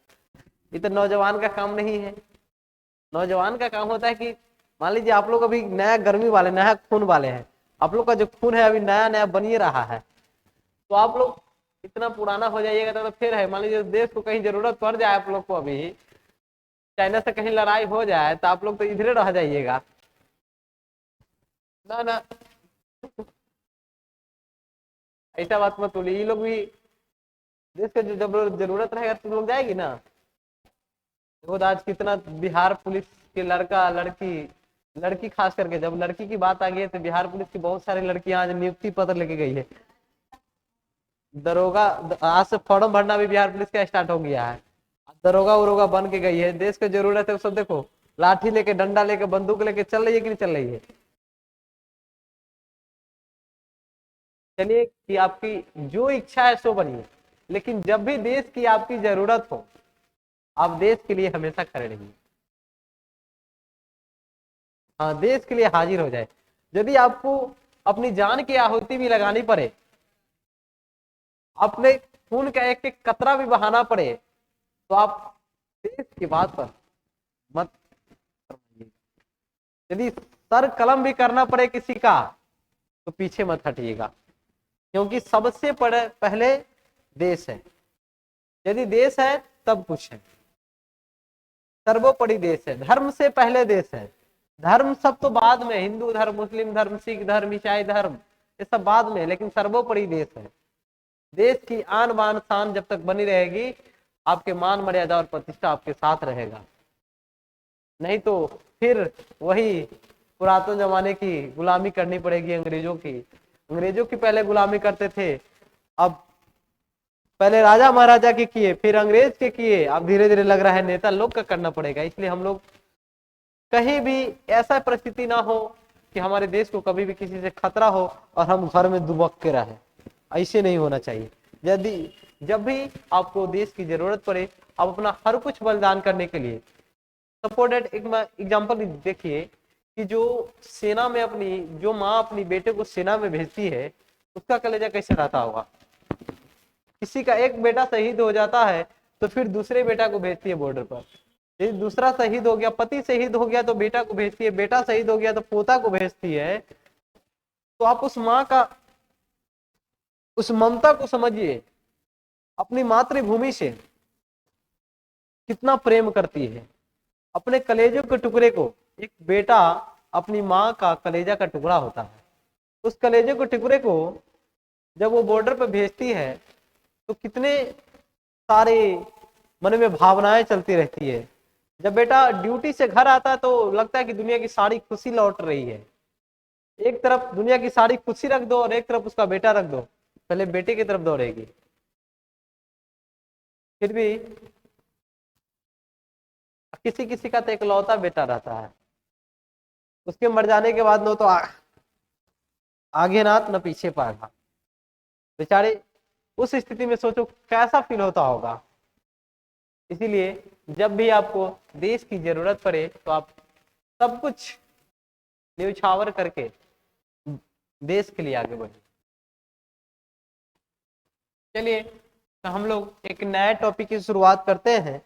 ये तो नौजवान का काम नहीं है। नौजवान का काम होता है कि मान लीजिए आप लोग अभी नया गर्मी वाले, नया खून वाले हैं। आप लोग का जो खून है अभी नया नया बन ही रहा है। तो आप लोग इतना पुराना हो जाइएगा तो फिर है, मान लीजिए देश को कहीं जरूरत पड़ जाए आप लोग को, अभी चाइना से कहीं लड़ाई हो जाए तो आप लोग तो इधरे रह जाइएगा। ना ना, ऐसा बात मत बोलिए। ये लोग भी देश का जो जब जरूरत रहेगा तो लोग जाएगी ना। देखो तो आज कितना बिहार पुलिस के लड़का लड़की, लड़की खास करके जब लड़की की बात आ गई है तो बिहार पुलिस की बहुत सारी लड़कियां आज नियुक्ति पत्र लेके गई है। दरोगा, आज से फॉर्म भरना भी बिहार पुलिस का स्टार्ट हो गया है। दरोगा उरोगा बन के गई है। देश को जरूरत है सब, देखो लाठी लेके, डंडा लेके, बंदूक लेके चल रही है कि नहीं चल रही है। चलिए कि आपकी जो इच्छा है सो बनिए, लेकिन जब भी देश की आपकी जरूरत हो आप देश के लिए हमेशा खड़े रहिए। हाँ, देश के लिए हाजिर हो जाए। यदि आपको अपनी जान की आहुति भी लगानी पड़े, अपने खून का एक एक कतरा भी बहाना पड़े, तो आप देश की बात पर मत फरमाइए। यदि सर कलम भी करना पड़े किसी का तो पीछे मत हटिएगा, क्योंकि सबसे पहले देश है। यदि देश है तब कुछ है। सर्वोपरि देश है, धर्म से पहले देश है। धर्म सब तो बाद में, हिंदू धर्म, मुस्लिम धर्म, सिख धर्म, ईसाई धर्म, ये सब बाद में, लेकिन सर्वोपरि देश है। देश की आन बान शान जब तक बनी रहेगी, आपके मान मर्यादा और प्रतिष्ठा आपके साथ रहेगा। नहीं तो फिर वही पुरातन जमाने की गुलामी करनी पड़ेगी अंग्रेजों की। अंग्रेजों की पहले गुलामी करते थे, अब पहले राजा महाराजा के किए, फिर अंग्रेज के किए, अब धीरे धीरे लग रहा है नेता लोग का करना पड़ेगा। इसलिए हम लोग कहीं भी ऐसा परिस्थिति ना हो कि हमारे देश को कभी भी किसी से खतरा हो और हम घर में दुबक के रहे, ऐसे नहीं होना चाहिए। यदि जब भी आपको देश की जरूरत पड़े, आप अपना हर कुछ बलिदान करने के लिए, सपोर्टेड एक एग्जाम्पल देखिए कि जो सेना में अपनी, जो माँ अपनी बेटे को सेना में भेजती है, उसका कलेजा कैसे रहता होगा। किसी का एक बेटा शहीद हो जाता है तो फिर दूसरे बेटा को भेजती है बॉर्डर पर, यदि दूसरा शहीद हो गया, पति शहीद हो गया तो बेटा को भेजती है, बेटा शहीद हो गया तो पोता को भेजती है। तो आप उस माँ का उस ममता को समझिए, अपनी मातृभूमि से कितना प्रेम करती है। अपने कलेजों के टुकड़े को, एक बेटा अपनी माँ का कलेजा का टुकड़ा होता है, उस कलेजे के टुकड़े को जब वो बॉर्डर पर भेजती है तो कितने सारे मन में भावनाएं चलती रहती है। जब बेटा ड्यूटी से घर आता है तो लगता है कि दुनिया की सारी खुशी लौट रही है। एक तरफ दुनिया की सारी खुशी रख दो और एक तरफ उसका बेटा रख दो, पहले बेटे की तरफ दौड़ेगी। फिर भी किसी किसी का तो इकलौता बेटा रहता है, उसके मर जाने के बाद नो तो आगे नाथ न पीछे पाएगा बेचारे। उस स्थिति में सोचो कैसा फील होता होगा। इसीलिए जब भी आपको देश की जरूरत पड़े तो आप सब कुछ न्यौछावर करके देश के लिए आगे बढ़े। चलिए तो हम लोग एक नए टॉपिक की शुरुआत करते हैं।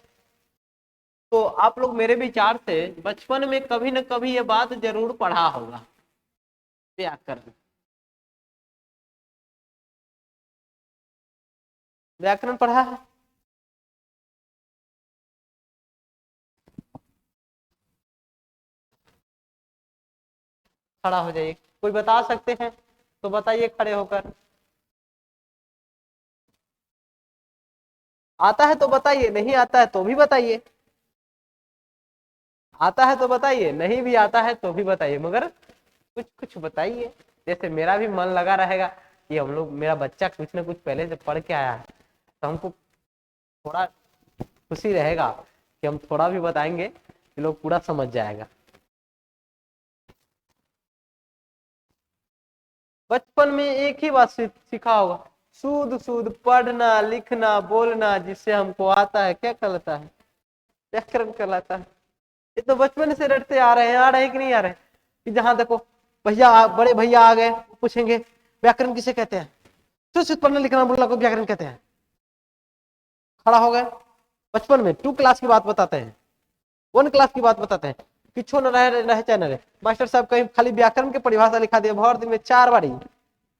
तो आप लोग मेरे विचार से बचपन में कभी न कभी ये बात जरूर पढ़ा होगा, व्याकरण। व्याकरण पढ़ा है? खड़ा हो जाइए, कोई बता सकते हैं तो बताइए खड़े होकर। आता है तो बताइए, नहीं आता है तो भी बताइए। आता है तो बताइए, नहीं भी आता है तो भी बताइए, मगर कुछ कुछ बताइए, जैसे मेरा भी मन लगा रहेगा कि हम लोग, मेरा बच्चा कुछ ना कुछ पहले से पढ़ के आया है, तो हमको थोड़ा खुशी रहेगा कि हम थोड़ा भी बताएंगे कि लोग पूरा समझ जाएगा। बचपन में एक ही बात सीखा होगा, सूद सूद पढ़ना लिखना बोलना, जिससे हमको आता है क्या कहलाता है? व्याकरण कहलाता है। ये तो बचपन से रटते आ रहे कि नहीं आ रहे? कि जहां देखो भैया, बड़े भैया आ गए, पूछेंगे व्याकरण किसे कहते हैं, सूद सूद पढ़ना लिखना बोलना को व्याकरण कहते हैं। खड़ा हो गए, बचपन में 2 क्लास की बात बताते हैं, 1 क्लास की बात बताते हैं, पिछो न रहे चाहे न रहे, मास्टर साहब कहीं खाली व्याकरण की परिभाषा लिखा दिया, भर दिन में 4 बारी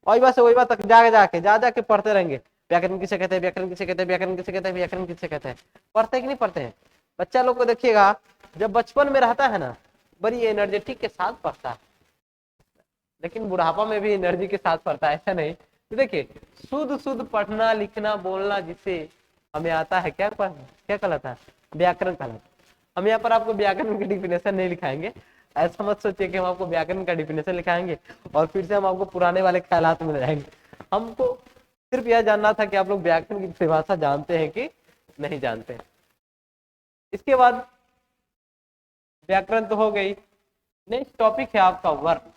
वही से वही तक जा जाके पढ़ते रहेंगे। व्याकरण किसे कहते हैं, व्याकरण किसे कहते हैं, व्याकरण किसे कहते हैं, व्याकरण किसे कहते हैं। पढ़ते कि नहीं पढ़ते हैं? बच्चा लोग को देखिएगा, जब बचपन में रहता है ना, बड़ी एनर्जेटिक के साथ पढ़ता है, लेकिन बुढ़ापा में भी एनर्जी के साथ पढ़ता है, ऐसा नहीं। तो देखिए, शुद्ध शुद्ध पढ़ना लिखना बोलना जिससे हमें आता है, क्या क्या कहलाता है? व्याकरण कहलाता है। हम यहाँ पर आपको व्याकरण की डिफिनेशन नहीं लिखाएंगे, ऐसा मत सोचिए कि हम आपको व्याकरण का डिफिनेशन लिखाएंगे और फिर से हम आपको पुराने वाले ख्यालात में जाएंगे। हमको सिर्फ यह जानना था कि आप लोग व्याकरण की परिभाषा जानते हैं कि नहीं जानते हैं। इसके बाद व्याकरण तो हो गई, नेक्स्ट टॉपिक है आपका वर्ण।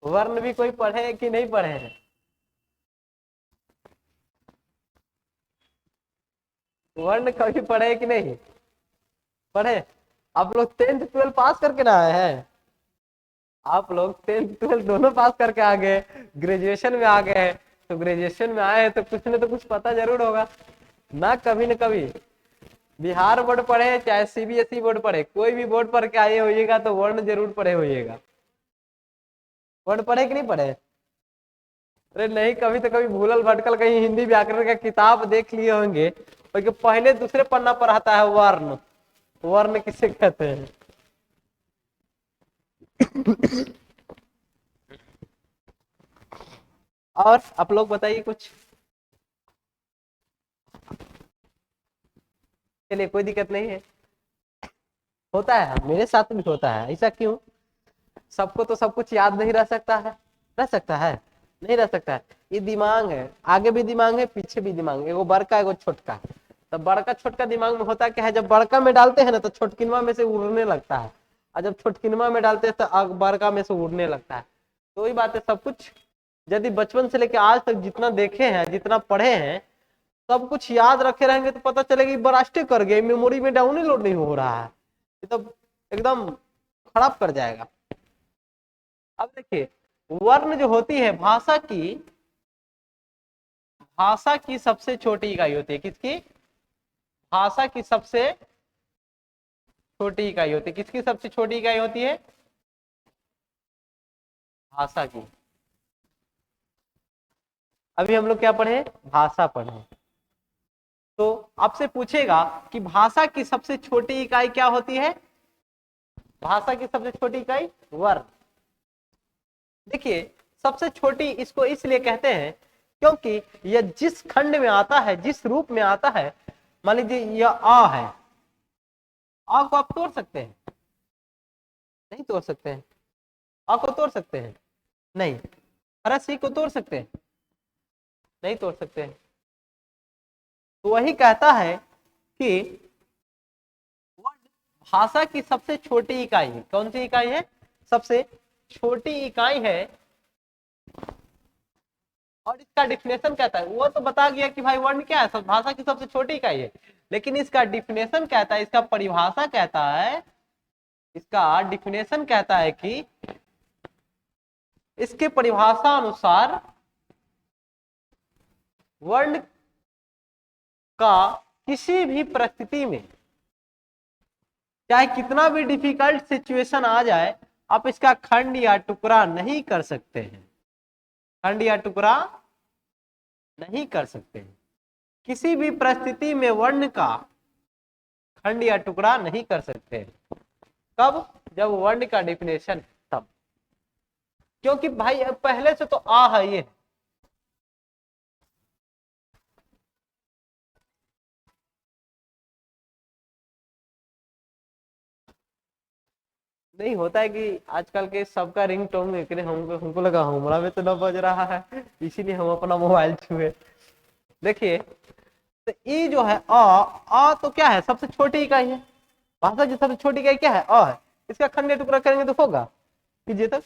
वर्ण भी कोई पढ़े है कि नहीं पढ़े हैं? वर्ण कभी पढ़े कि नहीं पढ़े? आप लोग 10th 12 पास करके ना आए हैं? आप लोग 10th 12 दोनों पास करके आ गए, ग्रेजुएशन में आ गए हैं, तो ग्रेजुएशन में आए हैं तो कुछ न तो कुछ पता जरूर होगा ना, कभी न कभी। बिहार बोर्ड पढ़े चाहे सीबीएसई बोर्ड पढ़े, कोई भी बोर्ड पढ़ के आए होइएगा तो वर्ण जरूर पढ़े होइएगा। वर्ण पढ़े कि नहीं पढ़े? अरे नहीं, कभी तो कभी भूलल भटकल कहीं हिंदी व्याकरण का किताब देख लिए होंगे, क्योंकि पहले दूसरे पन्ना पर आता है वर्ण। वर्ण किसे कहते हैं? और आप लोग बताइए कुछ। चलिए कोई दिक्कत नहीं है, होता है, मेरे साथ भी होता है। ऐसा क्यों? सबको तो सब कुछ याद नहीं रह सकता है। रह सकता है? नहीं रह सकता है। ये दिमाग है, आगे भी दिमाग है पीछे भी दिमाग है, एगो बड़का एगो छोटका। तो बड़का छोटका दिमाग में होता क्या है, जब बड़का में डालते हैं ना तो छोटकिनवा में से उड़ने लगता है, और जब छोटकिनवा में डालते हैं तो बड़का में से उड़ने लगता है। तो वही बात है, सब कुछ यदि बचपन से लेकर आज तक जितना देखे हैं, जितना पढ़े हैं, सब कुछ याद रखे रहेंगे तो पता चलेगा बरास्टे कर गए, मेमोरी में डाउनलोड नहीं हो रहा है, ये तो एकदम खराब कर जाएगा। अब देखिए, वर्ण जो होती है भाषा की सबसे छोटी इकाई होती है। किसकी? भाषा की सबसे छोटी इकाई होती है। किसकी सबसे छोटी इकाई होती है? भाषा की। अभी हम लोग क्या पढ़े? भाषा पढ़े। तो आपसे पूछेगा कि भाषा की सबसे छोटी इकाई क्या होती है? भाषा की सबसे छोटी इकाई वर्ण। देखिए, सबसे छोटी इसको इसलिए कहते हैं क्योंकि यह जिस खंड में आता है, जिस रूप में आता है, मान लीजिए यह आ है, आ को आप तोड़ सकते हैं? नहीं तोड़ सकते हैं। आ को तोड़ सकते हैं? नहीं। अरे सी को तोड़ सकते हैं? नहीं तोड़ सकते हैं। तो वही कहता है कि भाषा की सबसे छोटी इकाई है। कौन सी इकाई है? सबसे छोटी इकाई है। और इसका डिफिनेशन कहता है, वो तो बता गया कि भाई वर्ण क्या है, भाषा की सबसे छोटी इकाई है, लेकिन इसका डिफिनेशन कहता है, इसका परिभाषा कहता है, इसका डिफिनेशन कहता है कि इसके परिभाषा अनुसार वर्ण का किसी भी परिस्थिति में, चाहे कितना भी डिफिकल्ट सिचुएशन आ जाए, आप इसका खंड या टुकड़ा नहीं कर सकते हैं। खंड या टुकड़ा नहीं कर सकते हैं। किसी भी परिस्थिति में वर्ण का खंड या टुकड़ा नहीं कर सकते हैं। कब? जब वर्ण का डिफिनेशन, तब। क्योंकि भाई पहले से तो आ है, ये नहीं होता है कि आजकल के सबका रिंगटोन देख रहे, हमको लगा हमारा में तो ना बज रहा है, इसीलिए हम अपना मोबाइल छुए। देखिए, तो ये जो है आ तो क्या है? सबसे छोटी इकाई है। भाषा की सबसे छोटी इकाई क्या है? अ है। इसका खंड टुकड़ा करेंगे तो होगा? कीजिए तक,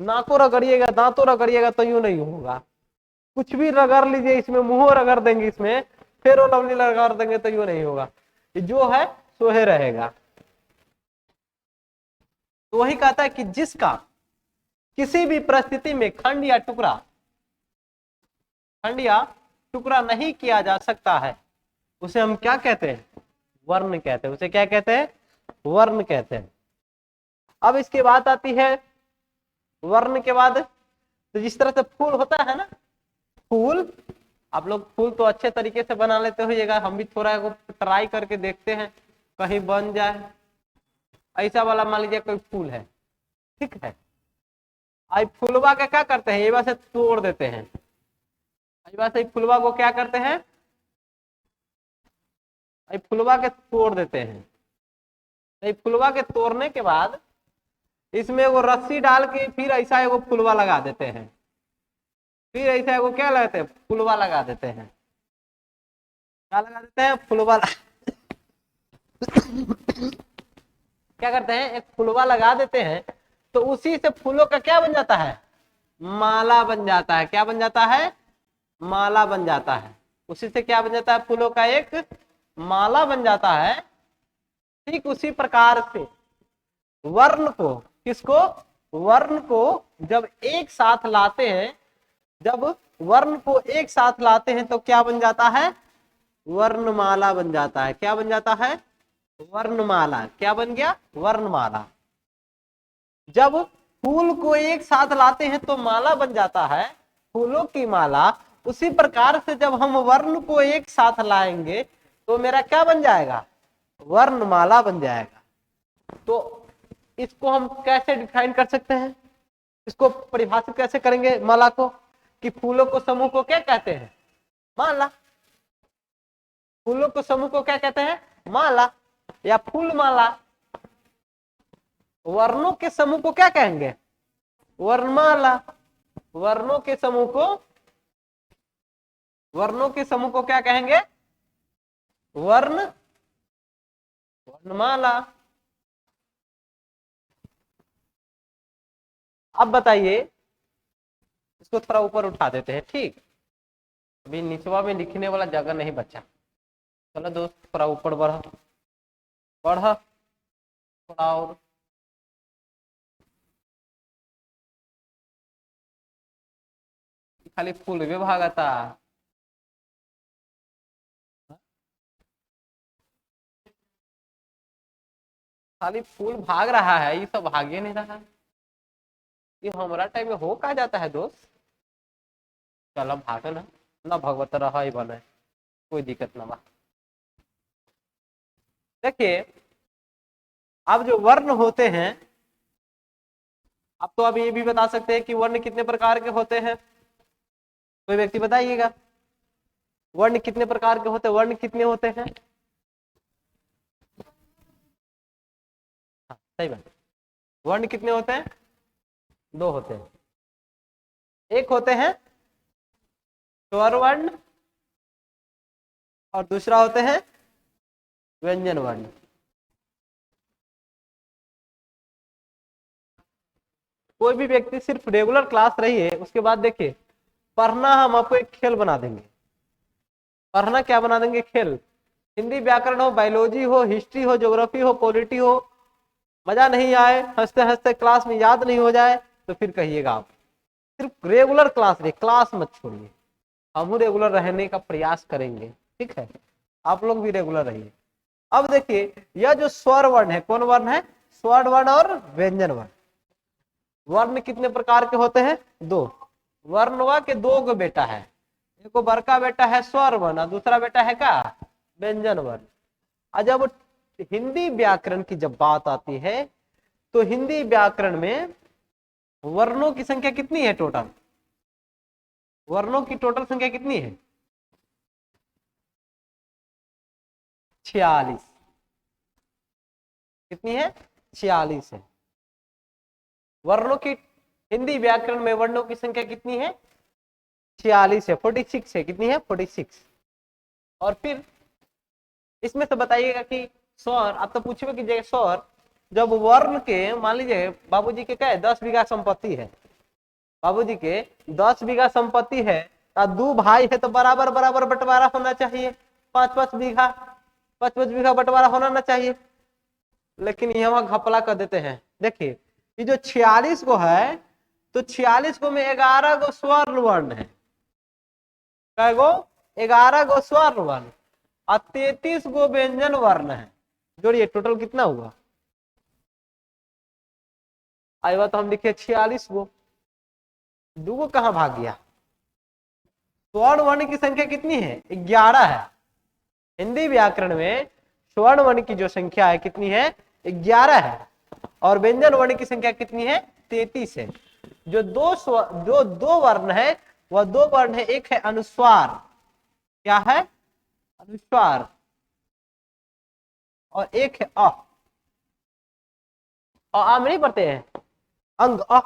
नाको रगड़िएगा, दांतों रगड़िएगा तो यूं नहीं होगा। कुछ भी रगड़ लीजिए इसमें, मुंह रगड़ देंगे इसमें, फिर वो लवली रगड़ देंगे तो यूं नहीं होगा। ये जो है सो ही रहेगा। तो वही कहता है कि जिसका किसी भी परिस्थिति में खंड या टुकड़ा नहीं किया जा सकता है, उसे हम क्या कहते हैं? वर्ण कहते हैं। उसे क्या कहते हैं? वर्ण कहते हैं। अब इसके बाद आती है, वर्ण के बाद तो जिस तरह से फूल होता है ना, फूल, आप लोग फूल तो अच्छे तरीके से बना लेते होइएगा, हम भी थोड़ा ट्राई करके देखते हैं कहीं बन जाए। ऐसा वाला मान लीजिए कोई फूल है, ठीक है, आई फुलवा का क्या करते हैं, ये बात से तोड़ देते हैं। आई बात से फुलवा को क्या करते हैं? आई फुलवा के तोड़ देते हैं। आई फुलवा के तोड़ने के बाद इसमें वो रस्सी डाल के फिर ऐसा एगो फुलवा लगा देते हैं। फिर ऐसा एगो क्या लगाते हैं? फुलवा लगा देते हैं। क्या लगा देते हैं? फुलवा। क्या करते हैं? एक फुलवा लगा देते हैं, तो उसी से फूलों का क्या बन जाता है? माला बन जाता है। क्या बन जाता है? माला बन जाता है। उसी से क्या बन जाता है? फूलों का एक माला बन जाता है। ठीक उसी प्रकार से वर्ण को, किसको? वर्ण को जब एक साथ लाते हैं, जब वर्ण को एक साथ लाते हैं तो क्या बन जाता है? वर्णमाला बन जाता है। क्या बन जाता है? वर्णमाला। क्या बन गया? वर्णमाला। जब फूल को एक साथ लाते हैं तो माला बन जाता है, फूलों की माला। उसी प्रकार से जब हम वर्ण को एक साथ लाएंगे तो मेरा क्या बन जाएगा? वर्णमाला बन जाएगा। तो इसको हम कैसे डिफाइन कर सकते हैं? इसको परिभाषित कैसे करेंगे माला को? कि फूलों को समूह को क्या कहते हैं? माला। फूलों को समूह को क्या कहते हैं? माला या फूल माला। वर्णों के समूह को क्या कहेंगे? वर्णमाला। वर्णों के समूह को क्या कहेंगे? वर्णमाला। अब बताइए, इसको थोड़ा ऊपर उठा देते हैं, ठीक। अभी निचवा में लिखने वाला जगह नहीं बचा। चलो दोस्त थोड़ा ऊपर बढ़ा थोड़ा और। खाली फूल विभाग आता। खाली फूल भाग रहा है, ये सब भागे नहीं रहा। ये हमारा टाइम में हो कहा जाता है दोस्त। चलो भागे ना भगवत रहा ही बने, कोई दिक्कत ना बा। देखिए, अब जो वर्ण होते हैं, अब तो अब ये भी बता सकते हैं कि वर्ण कितने प्रकार के होते हैं। कोई व्यक्ति बताइएगा, वर्ण कितने प्रकार के होते हैं? वर्ण कितने होते हैं? हाँ, सही बात। वर्ण कितने होते हैं? 2 होते हैं। एक होते हैं स्वर वर्ण और दूसरा होते हैं व्यंजन वर्ण। कोई भी व्यक्ति सिर्फ रेगुलर क्लास रही है, उसके बाद देखिए पढ़ना हम आपको एक खेल बना देंगे। पढ़ना क्या बना देंगे? खेल। हिंदी व्याकरण हो, बायोलॉजी हो, हिस्ट्री हो, ज्योग्राफी हो, पॉलिटी हो, मजा नहीं आए, हंसते हंसते क्लास में याद नहीं हो जाए तो फिर कहिएगा आप। सिर्फ रेगुलर क्लास रहे, क्लास मत छोड़िए। हम रेगुलर रहने का प्रयास करेंगे, ठीक है? आप लोग भी रेगुलर रहिए। अब देखिए, यह जो स्वर वर्ण है, कौन वर्ण है? स्वर वर्ण और व्यंजन वर्ण। वर्ण कितने प्रकार के होते हैं? 2। वर्णवा के 2 गो बेटा है। एक बड़का बेटा है स्वर वर्ण और दूसरा बेटा है क्या? व्यंजन वर्ण। और जब हिंदी व्याकरण की जब बात आती है तो हिंदी व्याकरण में वर्णों की संख्या कितनी है टोटल? वर्णों की टोटल संख्या कितनी है? 46। कितनी है? 46 है। वर्णों की, हिंदी व्याकरण में वर्णों की संख्या कितनी है? 46 है। 46 है। कितनी है? 46। और फिर इसमें से बताइएगा कि स्वर, आप तो पूछे कि स्वर जब वर्ण के, मान लीजिए बाबूजी के क्या है, 10 बीघा संपत्ति है। बाबूजी के 10 बीघा संपत्ति है, 2 भाई है तो बराबर बराबर बंटवारा होना चाहिए। 5-5 बीघा, 5-5 बीघा बंटवारा होना ना चाहिए। लेकिन यहाँ घपला कर देते हैं। देखिए, ये जो 46 को है, तो 46 को में 11 गो स्वर्ण वर्ण है। कै गो? 11 गो स्वर्ण वर्ण और 33 गो व्यंजन वर्ण है। जोड़िए, टोटल कितना हुआ? आई बात तो हम लिखे 46 गो, 2 गो कहां भाग गया? स्वर्ण वर्ण की संख्या कितनी है? 11 है। हिंदी व्याकरण में स्वर्ण वर्ण की जो संख्या है कितनी है? 11 है। और व्यंजन वर्ण की संख्या कितनी है? 33 है। जो दो वर्ण है, वह 2 वर्ण है। एक है अनुस्वार। क्या है? अनुस्वार। और एक है अ। और में नहीं पढ़ते हैं अंग अ,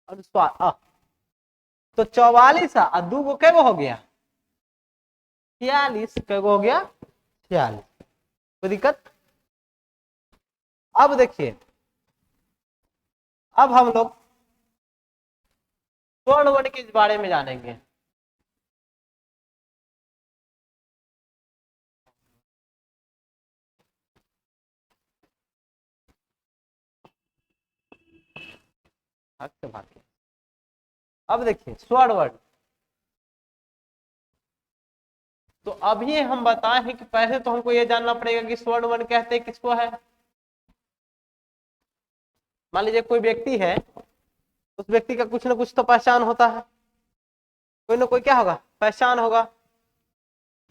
अनुस्वार अ। तो 44 और 2 गो कै गो हो गया? 46। कै गो हो गया? 46। कोई दिक्कत? अब देखिए, अब हम लोग स्वर्ण वर्ण के बारे में जानेंगे। अब देखिए स्वर्ण वर्ण, तो अभी हम बताए हैं कि पहले तो हमको यह जानना पड़ेगा कि स्वर्ण वर्ण कहते हैं किसको है। मान लीजिए कोई व्यक्ति है, उस व्यक्ति का कुछ ना कुछ तो पहचान होता है। कोई ना कोई क्या होगा? पहचान होगा।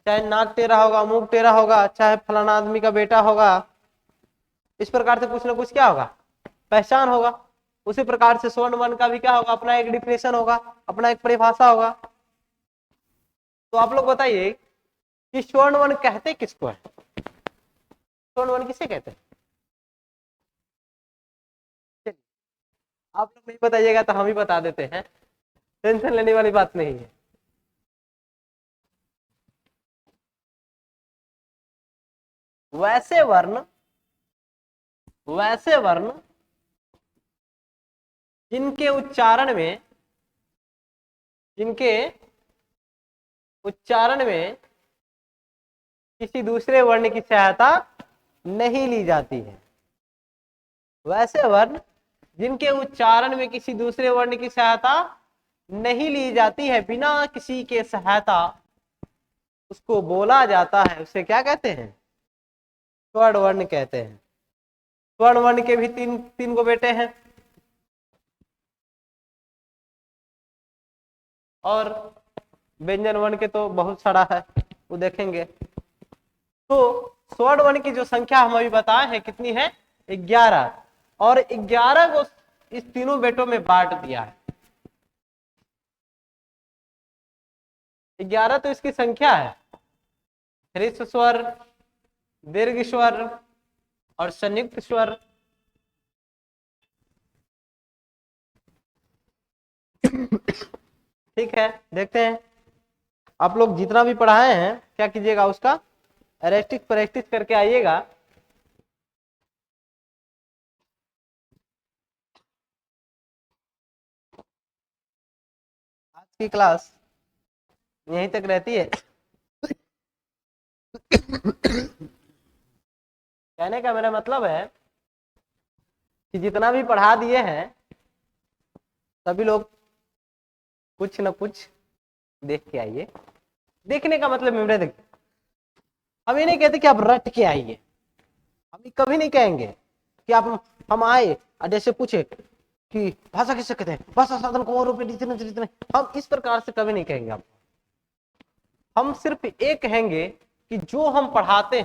चाहे नाक टेढ़ा होगा, मुंह टेढ़ा होगा, चाहे फलाना आदमी का बेटा होगा। इस प्रकार से कुछ ना कुछ क्या होगा? पहचान होगा। उसी प्रकार से स्वर्ण वर्ण का भी क्या होगा, अपना एक डिफिनेशन होगा, अपना एक परिभाषा होगा। तो आप लोग बताइए कि स्वर्ण वर्ण कहते किसको है, स्वर्ण वर्ण किसे कहते हैं? आप लोग नहीं बताइएगा तो हम ही बता देते हैं, टेंशन लेने वाली बात नहीं है। वैसे वर्ण जिनके उच्चारण में किसी दूसरे वर्ण की सहायता नहीं ली जाती है। वैसे वर्ण जिनके उच्चारण में किसी दूसरे वर्ण की सहायता नहीं ली जाती है, बिना किसी के सहायता उसको बोला जाता है, उसे क्या कहते हैं, स्वर्ण वर्ण कहते हैं। स्वर्ण वर्ण के भी तीन गो बेटे हैं, और व्यंजन वर्ण के तो बहुत सारा है, वो देखेंगे। तो स्वर्ण वर्ण की जो संख्या हम अभी बताए हैं कितनी है, 11, और 11 को इस तीनों बेटों में बांट दिया है। 11 तो इसकी संख्या है, ह्रस्व स्वर, दीर्घ स्वर और संयुक्त स्वर। ठीक है, देखते हैं। आप लोग जितना भी पढ़ाए हैं क्या कीजिएगा, उसका रेस्टिक प्रैक्टिस करके आइएगा। आज की क्लास यहीं तक रहती है। कहने का मेरा मतलब है कि जितना भी पढ़ा दिए हैं सभी लोग कुछ न कुछ देख के आइए। देखने का मतलब मेरे, देखिए हम ये नहीं कहते कि आप रट के आइए, हम कभी नहीं कहेंगे कि आप हम आए और जैसे पूछे कि भाषा किसे कहते हैं, भाषा साधन को और जितने, हम इस प्रकार से कभी नहीं कहेंगे आप। हम सिर्फ ये कहेंगे कि जो हम पढ़ाते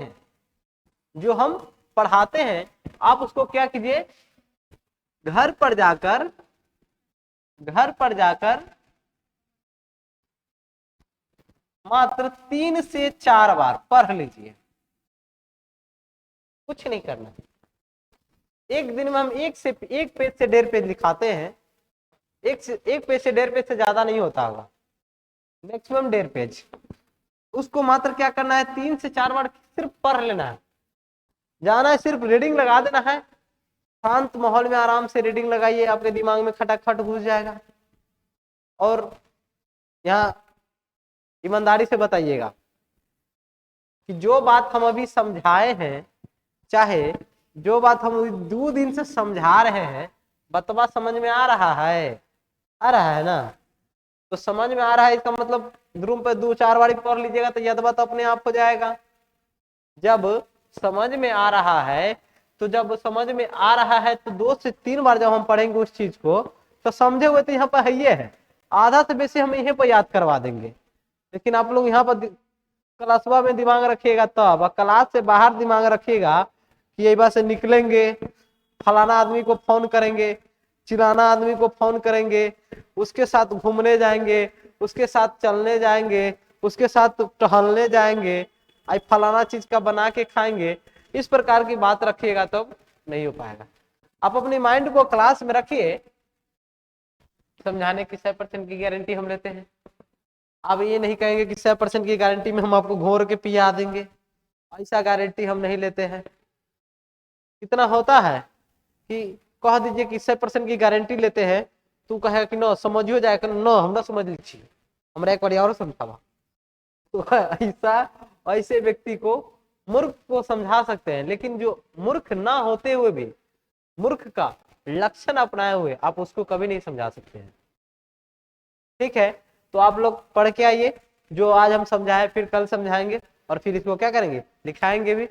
हैं आप उसको क्या कीजिए, घर पर जाकर मात्र 3 से 4 बार पढ़ लीजिए, कुछ नहीं करना। एक दिन में हम एक पेज से 1.5 पेज लिखाते हैं, एक पेज से 1.5 पेज से ज्यादा नहीं होता होगा, मैक्सिमम 1.5 पेज। उसको मात्र क्या करना है, 3 से 4 बार सिर्फ पढ़ लेना है, जाना है, सिर्फ रीडिंग लगा देना है। शांत माहौल में आराम से रीडिंग लगाइए, आपके दिमाग में खटाखट घुस जाएगा। और यहाँ ईमानदारी से बताइएगा कि जो बात हम अभी समझाए हैं, चाहे जो बात हम 2 दिन से समझा रहे हैं, बतवा समझ में आ रहा है ना? तो समझ में आ रहा है, इसका मतलब रूम पे 2-4 बार पढ़ लीजिएगा तो यदवा तो अपने आप हो जाएगा। जब समझ में आ रहा है तो 2 से 3 बार जब हम पढ़ेंगे उस चीज को, तो समझे हुए तो यहाँ पर है, आधा से बेसी हम यहीं पर याद करवा देंगे। लेकिन आप लोग यहाँ पर क्लासवा में दिमाग रखिएगा तब, क्लास से बाहर दिमाग रखिएगा कि ये बात से निकलेंगे, फलाना आदमी को फोन करेंगे, चिलाना आदमी को फोन करेंगे, उसके साथ घूमने जाएंगे, उसके साथ चलने जाएंगे, उसके साथ टहलने जाएंगे, आई फलाना चीज का बना के खाएंगे, इस प्रकार की बात रखिएगा तो नहीं हो पाएगा। आप अपने माइंड को क्लास में रखिए, समझाने की 100% की गारंटी हम लेते हैं। अब ये नहीं कहेंगे कि 100% की गारंटी में हम आपको घोर के पिया देंगे, ऐसा गारंटी हम नहीं लेते हैं। इतना होता है कि कह दीजिए कि 100% की गारंटी लेते हैं, तू कहेगा कि न समझियो जाए, न हम समझ ली, हमरा एक बार और समझावा। तो ऐसे व्यक्ति को मूर्ख को समझा सकते हैं, लेकिन जो मूर्ख ना होते हुए भी मूर्ख का लक्षण अपनाए हुए आप उसको कभी नहीं समझा सकते हैं। ठीक है, तो आप लोग पढ़ के आइए, जो आज हम समझाए फिर कल समझाएंगे, और फिर इसको क्या करेंगे, लिखाएंगे भी।